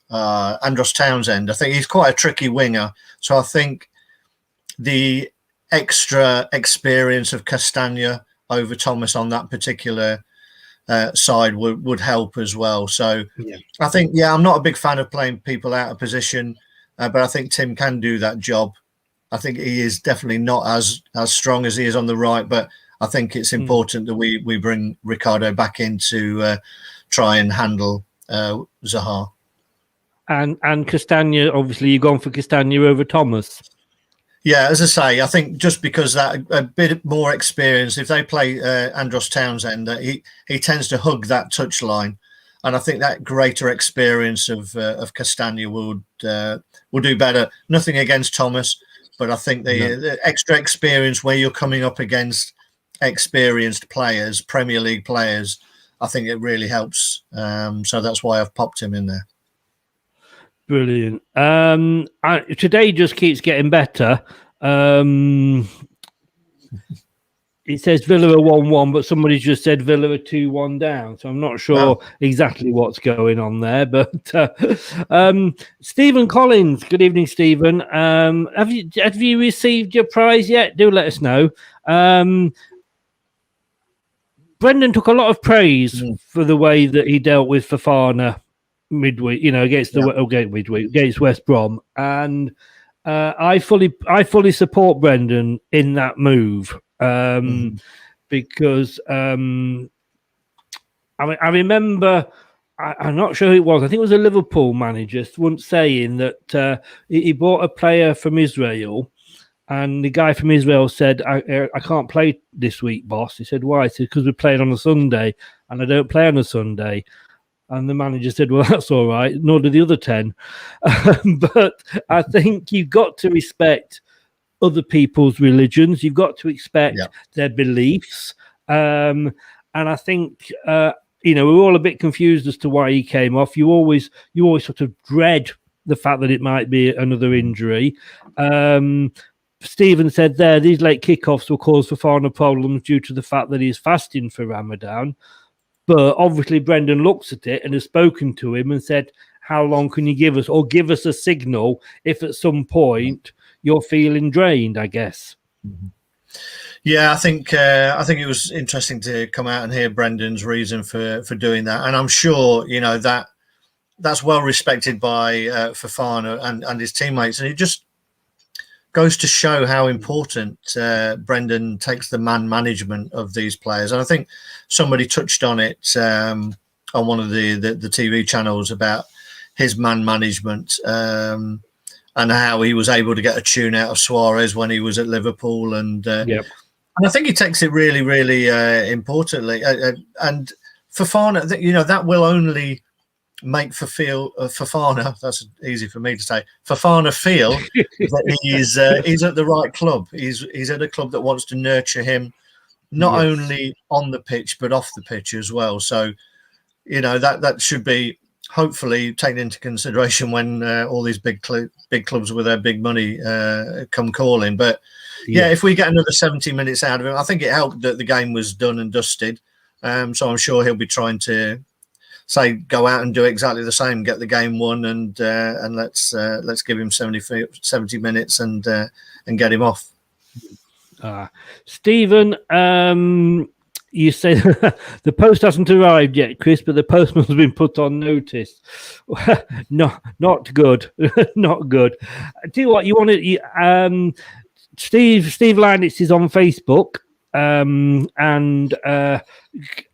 Andros Townsend, I think he's quite a tricky winger. So I think the extra experience of Castagna over Thomas on that particular side would help as well. So I think, I'm not a big fan of playing people out of position, but I think Tim can do that job. I think he is definitely not as strong as he is on the right, but I think it's important that we bring Ricardo back in to try and handle Zaha. And Castagna, obviously, you've gone for Castagna over Thomas. Yeah, as I say, I think just because that a bit more experience, if they play Andros Townsend, he tends to hug that touchline. And I think that greater experience of Castagna would do better. Nothing against Thomas, but I think the extra experience where you're coming up against experienced players, Premier League players, I think it really helps. So that's why I've popped him in there. Brilliant. Today just keeps getting better. It says Villa are 1-1, but somebody just said Villa are 2-1 down. So I'm not sure exactly what's going on there. But Stephen Collins, good evening, Stephen. Have you received your prize yet? Do let us know. Brendan took a lot of praise for the way that he dealt with Fofana midweek, against West Brom, and I fully support Brendan in that move. Because I remember, I'm not sure who it was. I think it was a Liverpool manager once saying that he bought a player from Israel, and the guy from Israel said, I can't play this week, boss. He said, why? He said, because we're playing on a Sunday, and I don't play on a Sunday. And the manager said, well, that's all right. Nor do the other 10. But I think you've got to respect other people's religions. You've got to expect their beliefs. And I think, we're all a bit confused as to why he came off. You always sort of dread the fact that it might be another injury. Stephen said there, these late kickoffs will cause Fofana problems due to the fact that he's fasting for Ramadan. But obviously Brendan looks at it and has spoken to him and said, how long can you give us? Or give us a signal if at some point you're feeling drained, I guess. Yeah, I think it was interesting to come out and hear Brendan's reason for doing that. And I'm sure, that's well respected by Fofana and his teammates. And it just goes to show how important Brendan takes the man management of these players. And I think somebody touched on it on one of the TV channels about his man management and how he was able to get a tune out of Suarez when he was at Liverpool. And I think he takes it really, really importantly. And Fofana, that will only make Fofana, that's easy for me to say, Fofana feel that he's at the right club. He's at a club that wants to nurture him, not only on the pitch but off the pitch as well. So, that should be hopefully taken into consideration when all these big clubs with their big money come calling. But if we get another 70 minutes out of him, I think it helped that the game was done and dusted. So I'm sure he'll be trying to go out and do exactly the same, get the game won, and let's give him 70 minutes and get him off. Stephen, you say the post hasn't arrived yet, Chris, but the postman has been put on notice. Not good. Not good. Do you what you want to? Steve Linitz is on Facebook. And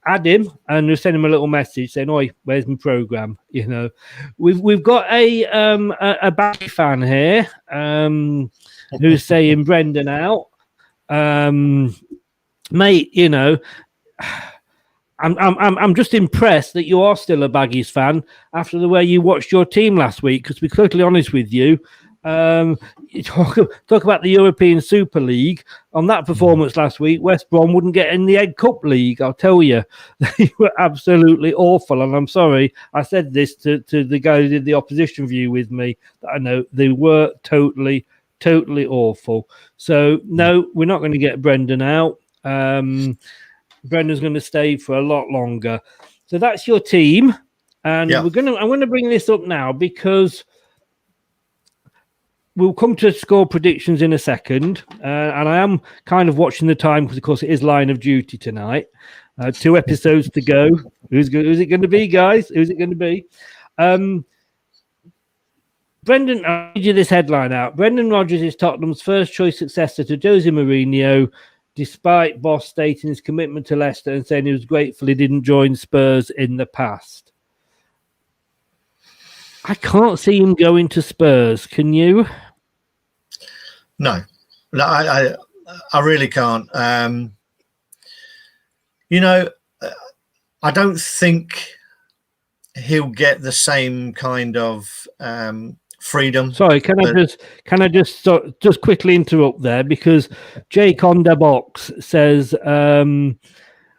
add him and we'll send him a little message saying, "Oi, where's my program?" We've got a Baggy fan here who's saying Brendan out, mate. I'm just impressed that you are still a Baggies fan after the way you watched your team last week. Because to be totally honest with you. You talk about the European Super League. On that performance last week, West Brom wouldn't get in the Egg Cup League. I'll tell you, they were absolutely awful. And I'm sorry, I said this to the guy who did the opposition view with me. That I know they were totally awful. So no, we're not going to get Brendan out. Brendan's going to stay for a lot longer. So that's your team, and I'm going to bring this up now because. We'll come to score predictions in a second, and I am kind of watching the time because, of course, it is Line of Duty tonight. 2 episodes to go. Who's it going to be, guys? Who's it going to be? Brendan, I'll read you this headline out. Brendan Rodgers is Tottenham's first-choice successor to Jose Mourinho, despite Boss stating his commitment to Leicester and saying he was grateful he didn't join Spurs in the past. I can't see him going to Spurs. Can you? No, I really can't. I don't think he'll get the same kind of freedom. Sorry, can I just quickly interrupt there because Jake on the box says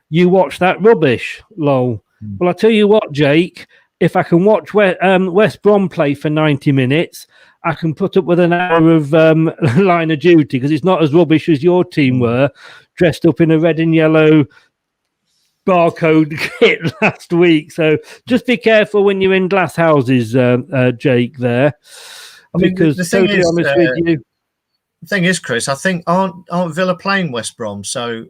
you watch that rubbish, lol. Well, I tell you what, Jake. If I can watch West Brom play for 90 minutes, I can put up with an hour of Line of Duty because it's not as rubbish as your team were, dressed up in a red and yellow barcode kit last week. So just be careful when you're in glass houses, Jake, there. Because the thing is, honest with you. The thing is, Chris, I think aren't Villa playing West Brom? So...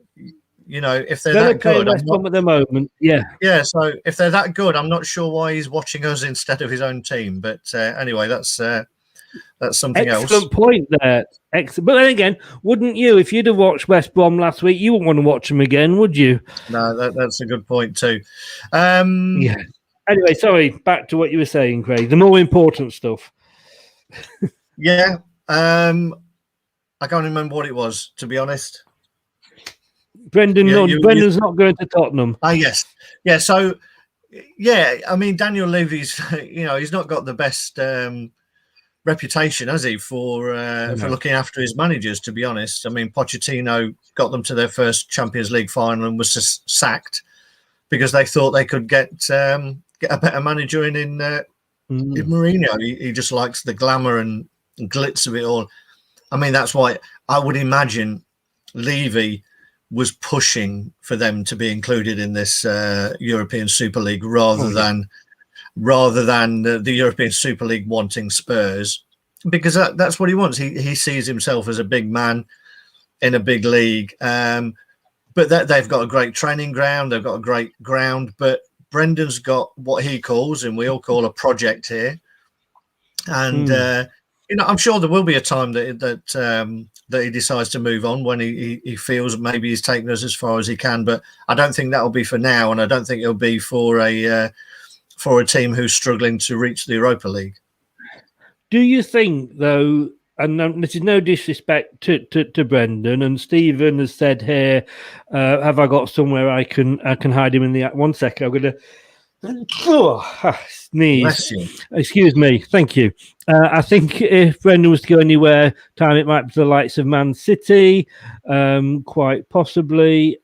if they're Villa that good, West Brom at the moment, yeah. So if they're that good, I'm not sure why he's watching us instead of his own team. But anyway, that's something else. Excellent point there. Excellent. But then again, wouldn't you, if you'd have watched West Brom last week, you wouldn't want to watch them again, would you? No, that's a good point too. Yeah. Anyway, sorry. Back to what you were saying, Craig. The more important stuff. Yeah. I can't remember what it was, to be honest. Brendan's not going to Tottenham. Yes. Yeah, so, I mean, Daniel Levy's, he's not got the best reputation, has he, for looking after his managers, to be honest. I mean, Pochettino got them to their first Champions League final and was just sacked because they thought they could get a better manager in Mourinho. He just likes the glamour and glitz of it all. I mean, that's why I would imagine Levy was pushing for them to be included in this European Super League rather than the European Super League wanting Spurs, because that's what he wants. He sees himself as a big man in a big league, but they've got a great training ground. They've got a great ground, but Brendan's got what he calls, and we all call, a project here. And I'm sure there will be a time that he decides to move on when he feels maybe he's taken us as far as he can. But I don't think that'll be for now, and I don't think it'll be for a team who's struggling to reach the Europa League. Do you think, though, and this is no disrespect to Brendan, and Stephen has said here, have I got somewhere I can hide him in the... 1 second, I'm going to Sneeze. Bless you. Excuse me. Thank you. I think if Brendan was to go anywhere, time it might be the likes of Man City, quite possibly.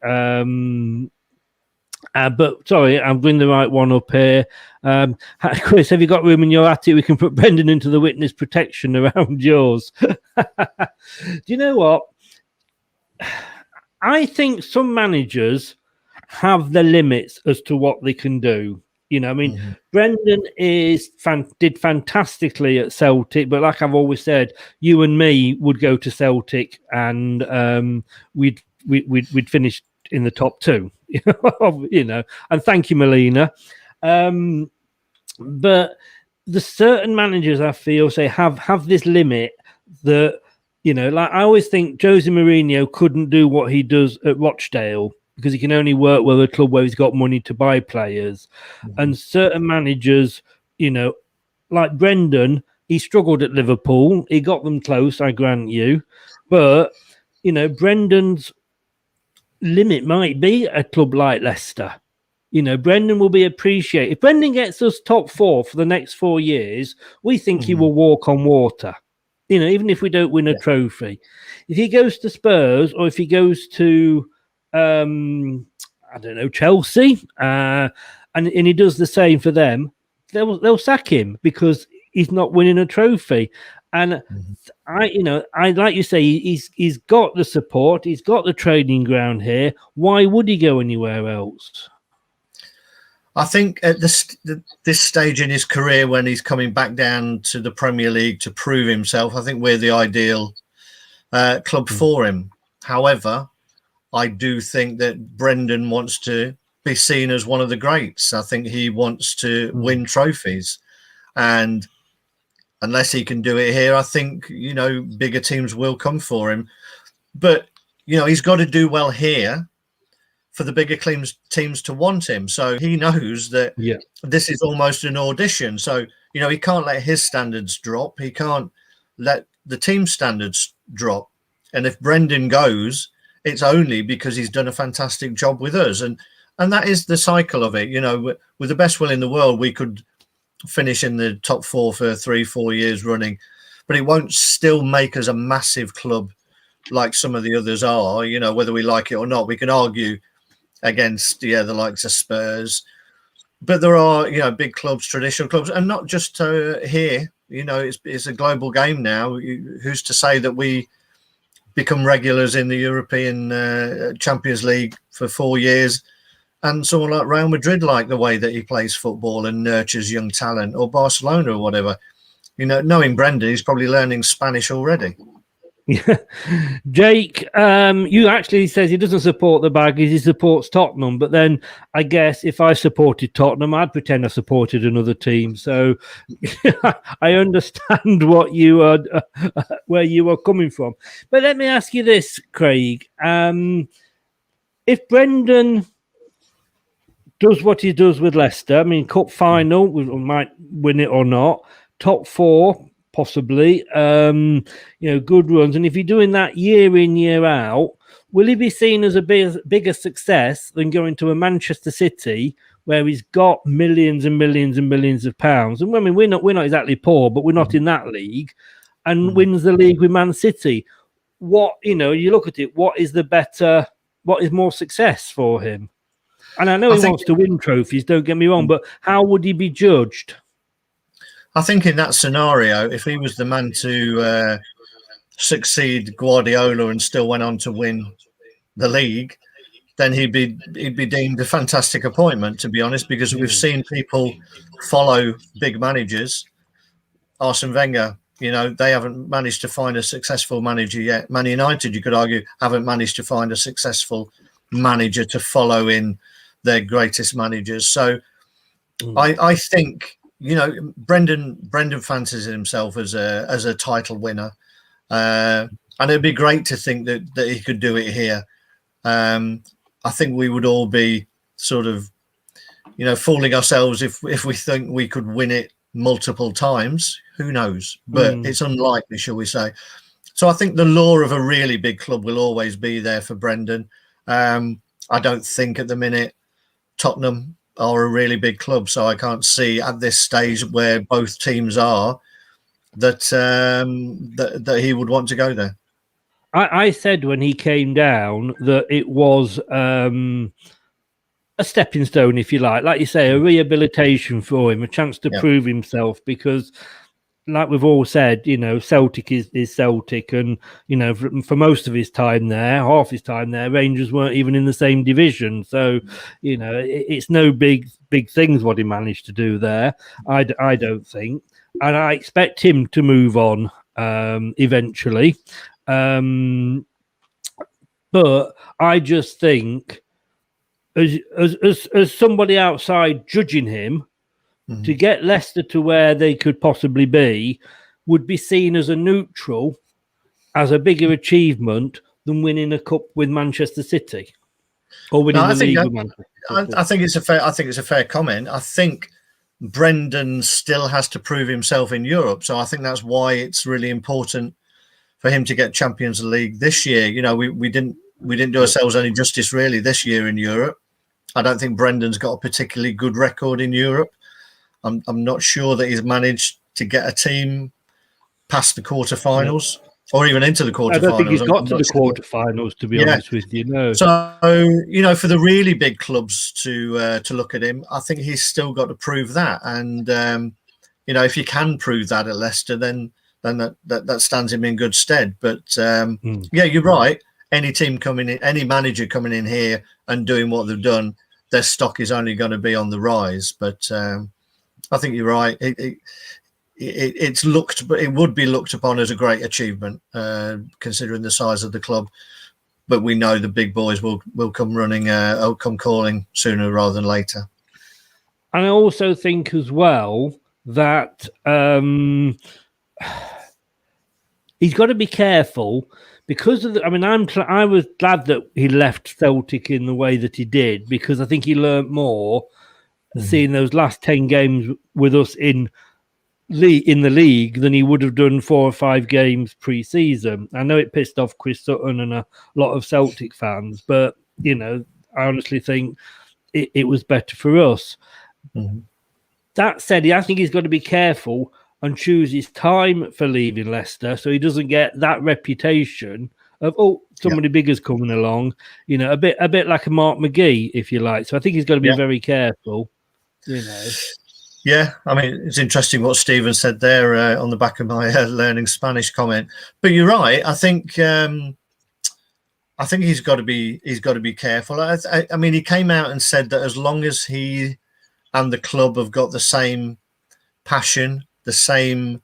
But sorry, I'm bringing the right one up here. Chris, have you got room in your attic? We can put Brendan into the witness protection around yours. Do you know what? I think some managers have the limits as to what they can do. You know, I mean, Brendan did fantastically at Celtic, but like I've always said, you and me would go to Celtic and we'd finish in the top two. You know, and thank you, Melina. But the certain managers I feel say have this limit that, you know, like I always think Jose Mourinho couldn't do what he does at Rochdale because he can only work with a club where he's got money to buy players. And certain managers, you know, like Brendan, he struggled at Liverpool. He got them close, I grant you. But, you know, Brendan's limit might be a club like Leicester. You know, Brendan will be appreciated. If Brendan gets us top 4 for the next 4 years, we think he will walk on water. You know, even if we don't win a trophy. If he goes to Spurs or if he goes to, I don't know, Chelsea, and he does the same for them, they'll sack him because he's not winning a trophy. And I like you say, he's got the support, he's got the training ground here. Why would he go anywhere else? I think at this stage in his career, when he's coming back down to the Premier League to prove himself, I think we're the ideal club for him. However, I do think that Brendan wants to be seen as one of the greats. I think he wants to win trophies. And unless he can do it here, I think, you know, bigger teams will come for him. But, you know, he's got to do well here for the bigger teams to want him. So he knows that this is almost an audition. So, you know, he can't let his standards drop. He can't let the team standards drop. And if Brendan goes, it's only because he's done a fantastic job with us. And that is the cycle of it. You know, with the best will in the world, we could finish in the top 4 for 3-4 years running, but it won't still make us a massive club like some of the others are. You know, whether we like it or not, we can argue against the likes of Spurs, but there are, you know, big clubs, traditional clubs, and not just here. You know, it's a global game now. Who's to say that we become regulars in the European Champions League for 4 years, and someone like Real Madrid like the way that he plays football and nurtures young talent, or Barcelona or whatever. You know, knowing Brendan, he's probably learning Spanish already. Jake, you actually says he doesn't support the Baggies, he supports Tottenham. But then I guess if I supported Tottenham, I'd pretend I supported another team. So I understand what you are, where you are coming from. But let me ask you this, Craig. If Brendan does what he does with Leicester, I mean, cup final, we might win it or not, top 4, possibly, you know, good runs. And if you're doing that year in, year out, will he be seen as a bigger success than going to a Manchester City where he's got millions and millions and millions of pounds? And I mean, we're not exactly poor, but we're not in that league, and wins the league with Man City. What, you know, you look at it, what is more success for him? And I know he wants to win trophies, don't get me wrong, but how would he be judged? I think in that scenario, if he was the man to succeed Guardiola and still went on to win the league, then he'd be deemed a fantastic appointment, to be honest, because we've seen people follow big managers. Arsene Wenger, you know, they haven't managed to find a successful manager yet. Man United, you could argue, haven't managed to find a successful manager to follow in their greatest managers. So I think, you know, Brendan fancies himself as a title winner, and it'd be great to think that he could do it here. I think we would all be sort of, you know, fooling ourselves if we think we could win it multiple times. Who knows? But it's unlikely, shall we say. So I think the lure of a really big club will always be there for Brendan. I don't think at the minute Tottenham are a really big club. So I can't see at this stage where both teams are that that he would want to go there. I said when he came down that it was a stepping stone, if you like you say, a rehabilitation for him, a chance to prove himself, because like we've all said, Celtic is Celtic, and for most of his time there, half his time there, Rangers weren't even in the same division. So it's no big things what he managed to do there. I don't think, and I expect him to move on eventually. But I just think, as somebody outside judging him, to get Leicester to where they could possibly be would be seen as a neutral, as a bigger achievement than winning a cup with Manchester City or winning the league with Manchester City. I think it's a fair comment. I think Brendan still has to prove himself in Europe, so I think that's why it's really important for him to get Champions League this year. We didn't do ourselves any justice really this year in Europe. I don't think Brendan's got a particularly good record in Europe. I'm not sure that he's managed to get a team past the quarterfinals or even into the quarterfinals. I don't think he's got to the quarterfinals, to be honest with you. No. So for the really big clubs to look at him, I think he's still got to prove that. And if you can prove that at Leicester, then that stands him in good stead. But you're right. Any team coming in, any manager coming in here and doing what they've done, their stock is only going to be on the rise. But I think you're right. It would be looked upon as a great achievement, considering the size of the club. But we know the big boys will come running, come calling sooner rather than later. And I also think as well that he's got to be careful because of I was glad that he left Celtic in the way that he did, because I think he learnt more seeing those last 10 games with us in the league than he would have done 4 or 5 games pre-season. I know it pissed off Chris Sutton and a lot of Celtic fans, but I honestly think it was better for us. That said, I think he's got to be careful and choose his time for leaving Leicester, so he doesn't get that reputation of somebody big is coming along, a bit like a Mark McGee, if you like. So I think he's got to be very careful. Yeah, it's interesting what Stephen said there on the back of my learning Spanish comment. But you're right. I think he's got to be careful. He came out and said that as long as he and the club have got the same passion, the same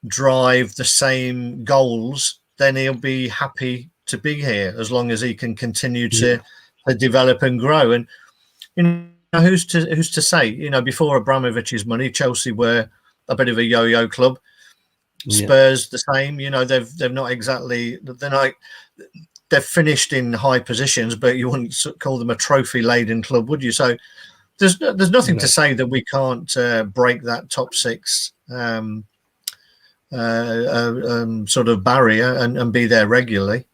drive, the same goals, then he'll be happy to be here as long as he can continue to develop and grow. And who's to say? Before Abramovich's money, Chelsea were a bit of a yo-yo club. Spurs the same. They've not exactly. They've finished in high positions, but you wouldn't call them a trophy-laden club, would you? So there's nothing to say that we can't break that top 6 sort of barrier and be there regularly.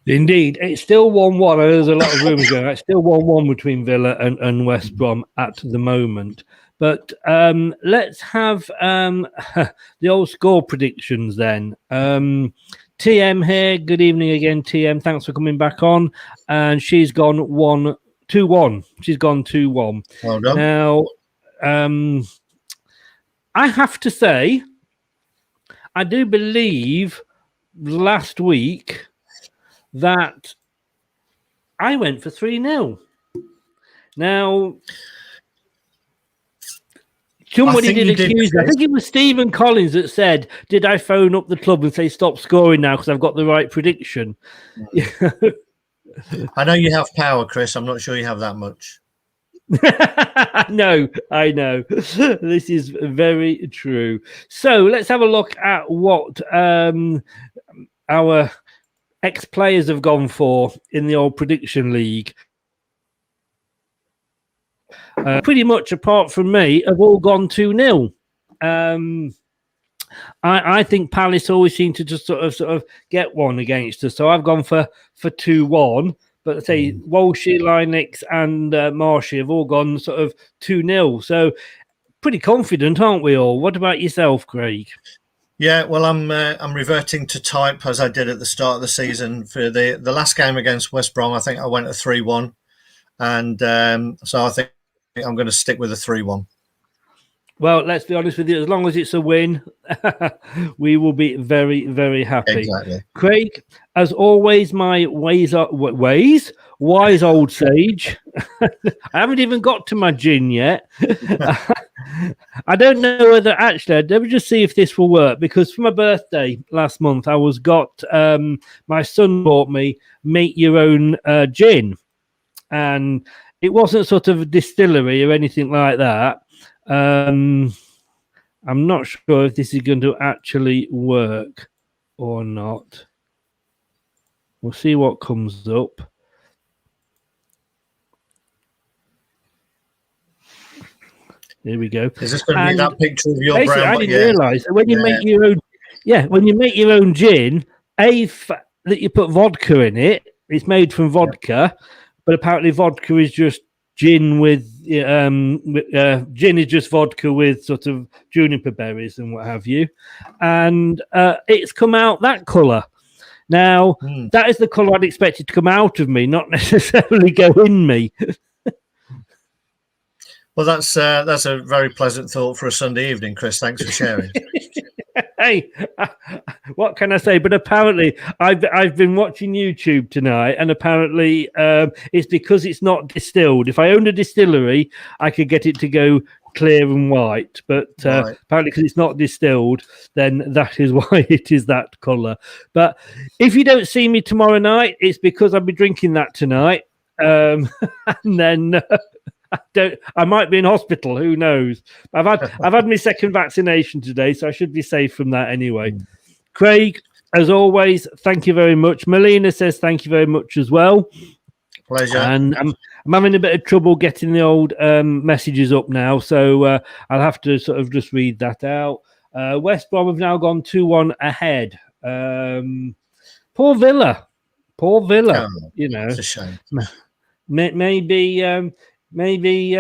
Indeed, it's still 1-1. I know there's a lot of rumours going. It's still 1-1 between Villa and West Brom at the moment. But let's have the old score predictions then. TM here. Good evening again, TM. Thanks for coming back on. And she's gone 2-1. She's gone 2-1. Well done. Now, I have to say, I do believe last week that I went for 3-0. Now, somebody did accuse me. I think it was Stephen Collins that said, did I phone up the club and say, stop scoring now because I've got the right prediction? I know you have power, Chris. I'm not sure you have that much. No, I know. This is very true. So let's have a look at what our ex-players have gone for in the old prediction league. Pretty much, apart from me, have all gone 2-0. I think Palace always seem to just sort of get one against us. So I've gone for 2-1. But I say Walshy, Linux, and Marshy have all gone sort of 2-0. So pretty confident, aren't we all? What about yourself, Craig? Yeah, well, I'm reverting to type as I did at the start of the season for the last game against West Brom. I think I went a 3-1, and so I think I'm going to stick with a 3-1. Well, let's be honest with you. As long as it's a win, we will be very, very happy. Exactly. Craig, as always, my wise old sage. I haven't even got to my gin yet. I don't know whether actually. Let me just see if this will work, because for my birthday last month, my son bought me make your own gin, and it wasn't sort of a distillery or anything like that. I'm not sure if this is going to actually work or not. We'll see what comes up. Here we go. Is this going to be that picture of your brown? I didn't realise that when you make your own, when you make your own gin, that you put vodka in it. It's made from vodka, but apparently vodka is just gin with gin is just vodka with sort of juniper berries and what have you, and it's come out that colour. Now that is the colour I'd expect it to come out of me, not necessarily go in me. Well, that's a very pleasant thought for a Sunday evening, Chris. Thanks for sharing. Hey, what can I say? But apparently, I've been watching YouTube tonight, and apparently, it's because it's not distilled. If I owned a distillery, I could get it to go clear and white. But apparently, because it's not distilled, then that is why it is that colour. But if you don't see me tomorrow night, it's because I'll be drinking that tonight, and then. I might be in hospital. Who knows? I've had my second vaccination today, so I should be safe from that anyway. Craig, as always, thank you very much. Melina says thank you very much as well. Pleasure. And I'm having a bit of trouble getting the old messages up now, so I'll have to sort of just read that out. West Brom have now gone 2-1 ahead. Poor Villa. You know, it's a shame. Maybe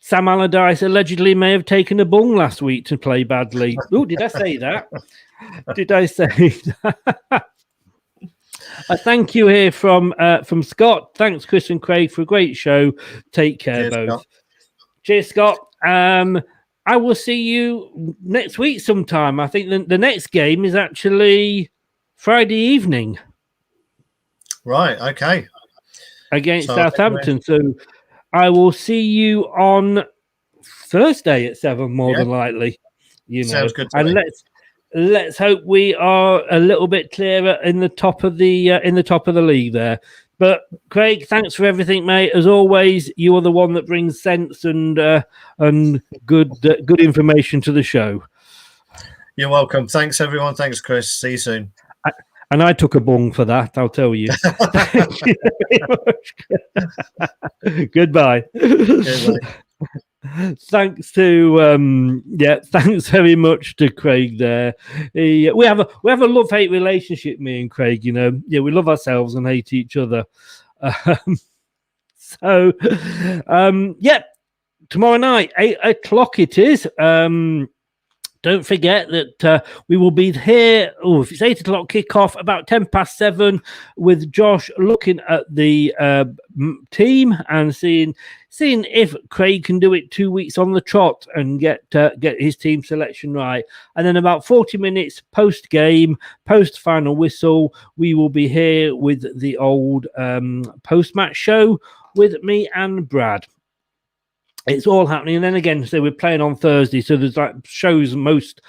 Sam Allardyce allegedly may have taken a bung last week to play badly. Oh, did I say that? Did I say that? A thank you here from Scott. Thanks, Chris and Craig, for a great show. Take care, both. Scott. Cheers, Scott. I will see you next week sometime. I think the next game is actually Friday evening. Right, okay. Against Southampton. So I will see you on Thursday at 7, more than likely. You know, sounds good to and me. let's hope we are a little bit clearer in the top of the league there. But Craig, thanks for everything, mate. As always, you are the one that brings sense and good information to the show. You're welcome. Thanks, everyone. Thanks, Chris. See you soon. And I took a bung for that, I'll tell you. Thank you very much. Goodbye. Thanks to thanks very much to Craig there. We have a love-hate relationship, me and Craig, you know. Yeah, we love ourselves and hate each other. Tomorrow night, 8:00 it is. Don't forget that we will be here. Oh, if it's 8:00 kickoff, about 7:10 with Josh looking at the team and seeing if Craig can do it 2 weeks on the trot and get his team selection right. And then about 40 minutes post game, post final whistle, we will be here with the old post match show with me and Brad. It's all happening, and then again, so we're playing on Thursday, so there's like shows most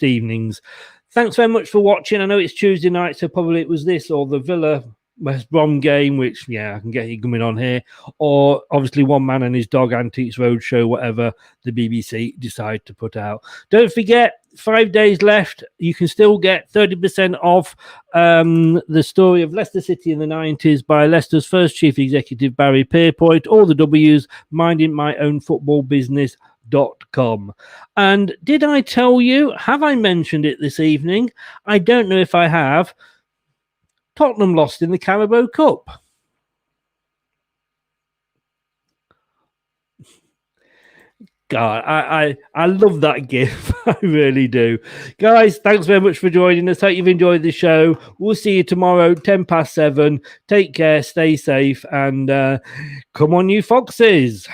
evenings. Thanks very much for watching. I know it's Tuesday night, so probably it was this or the Villa West Brom game, which I can get you coming on here, or obviously One Man and His Dog Antiques Roadshow, whatever the BBC decide to put out. Don't forget, 5 days left. You can still get 30% off the story of Leicester City in the 90s by Leicester's first chief executive, Barry Pierpoint. All the W's, mindingmyownfootballbusiness.com. And did I tell you, have I mentioned it this evening? I don't know if I have. Tottenham lost in the Carabao Cup. God, I love that gif. I really do. Guys, thanks very much for joining us. Hope you've enjoyed the show. We'll see you tomorrow, 7:10. Take care, stay safe, and come on, you Foxes.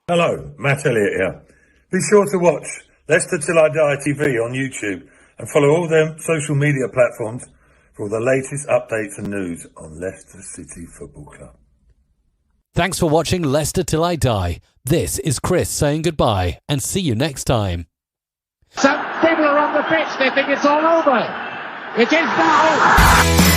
Hello, Matt Elliott here. Be sure to watch Leicester Till I Die TV on YouTube and follow all their social media platforms for all the latest updates and news on Leicester City Football Club. Thanks for watching Leicester Till I Die. This is Chris saying goodbye and see you next time. Some people are on the pitch, they think it's all over. It is now.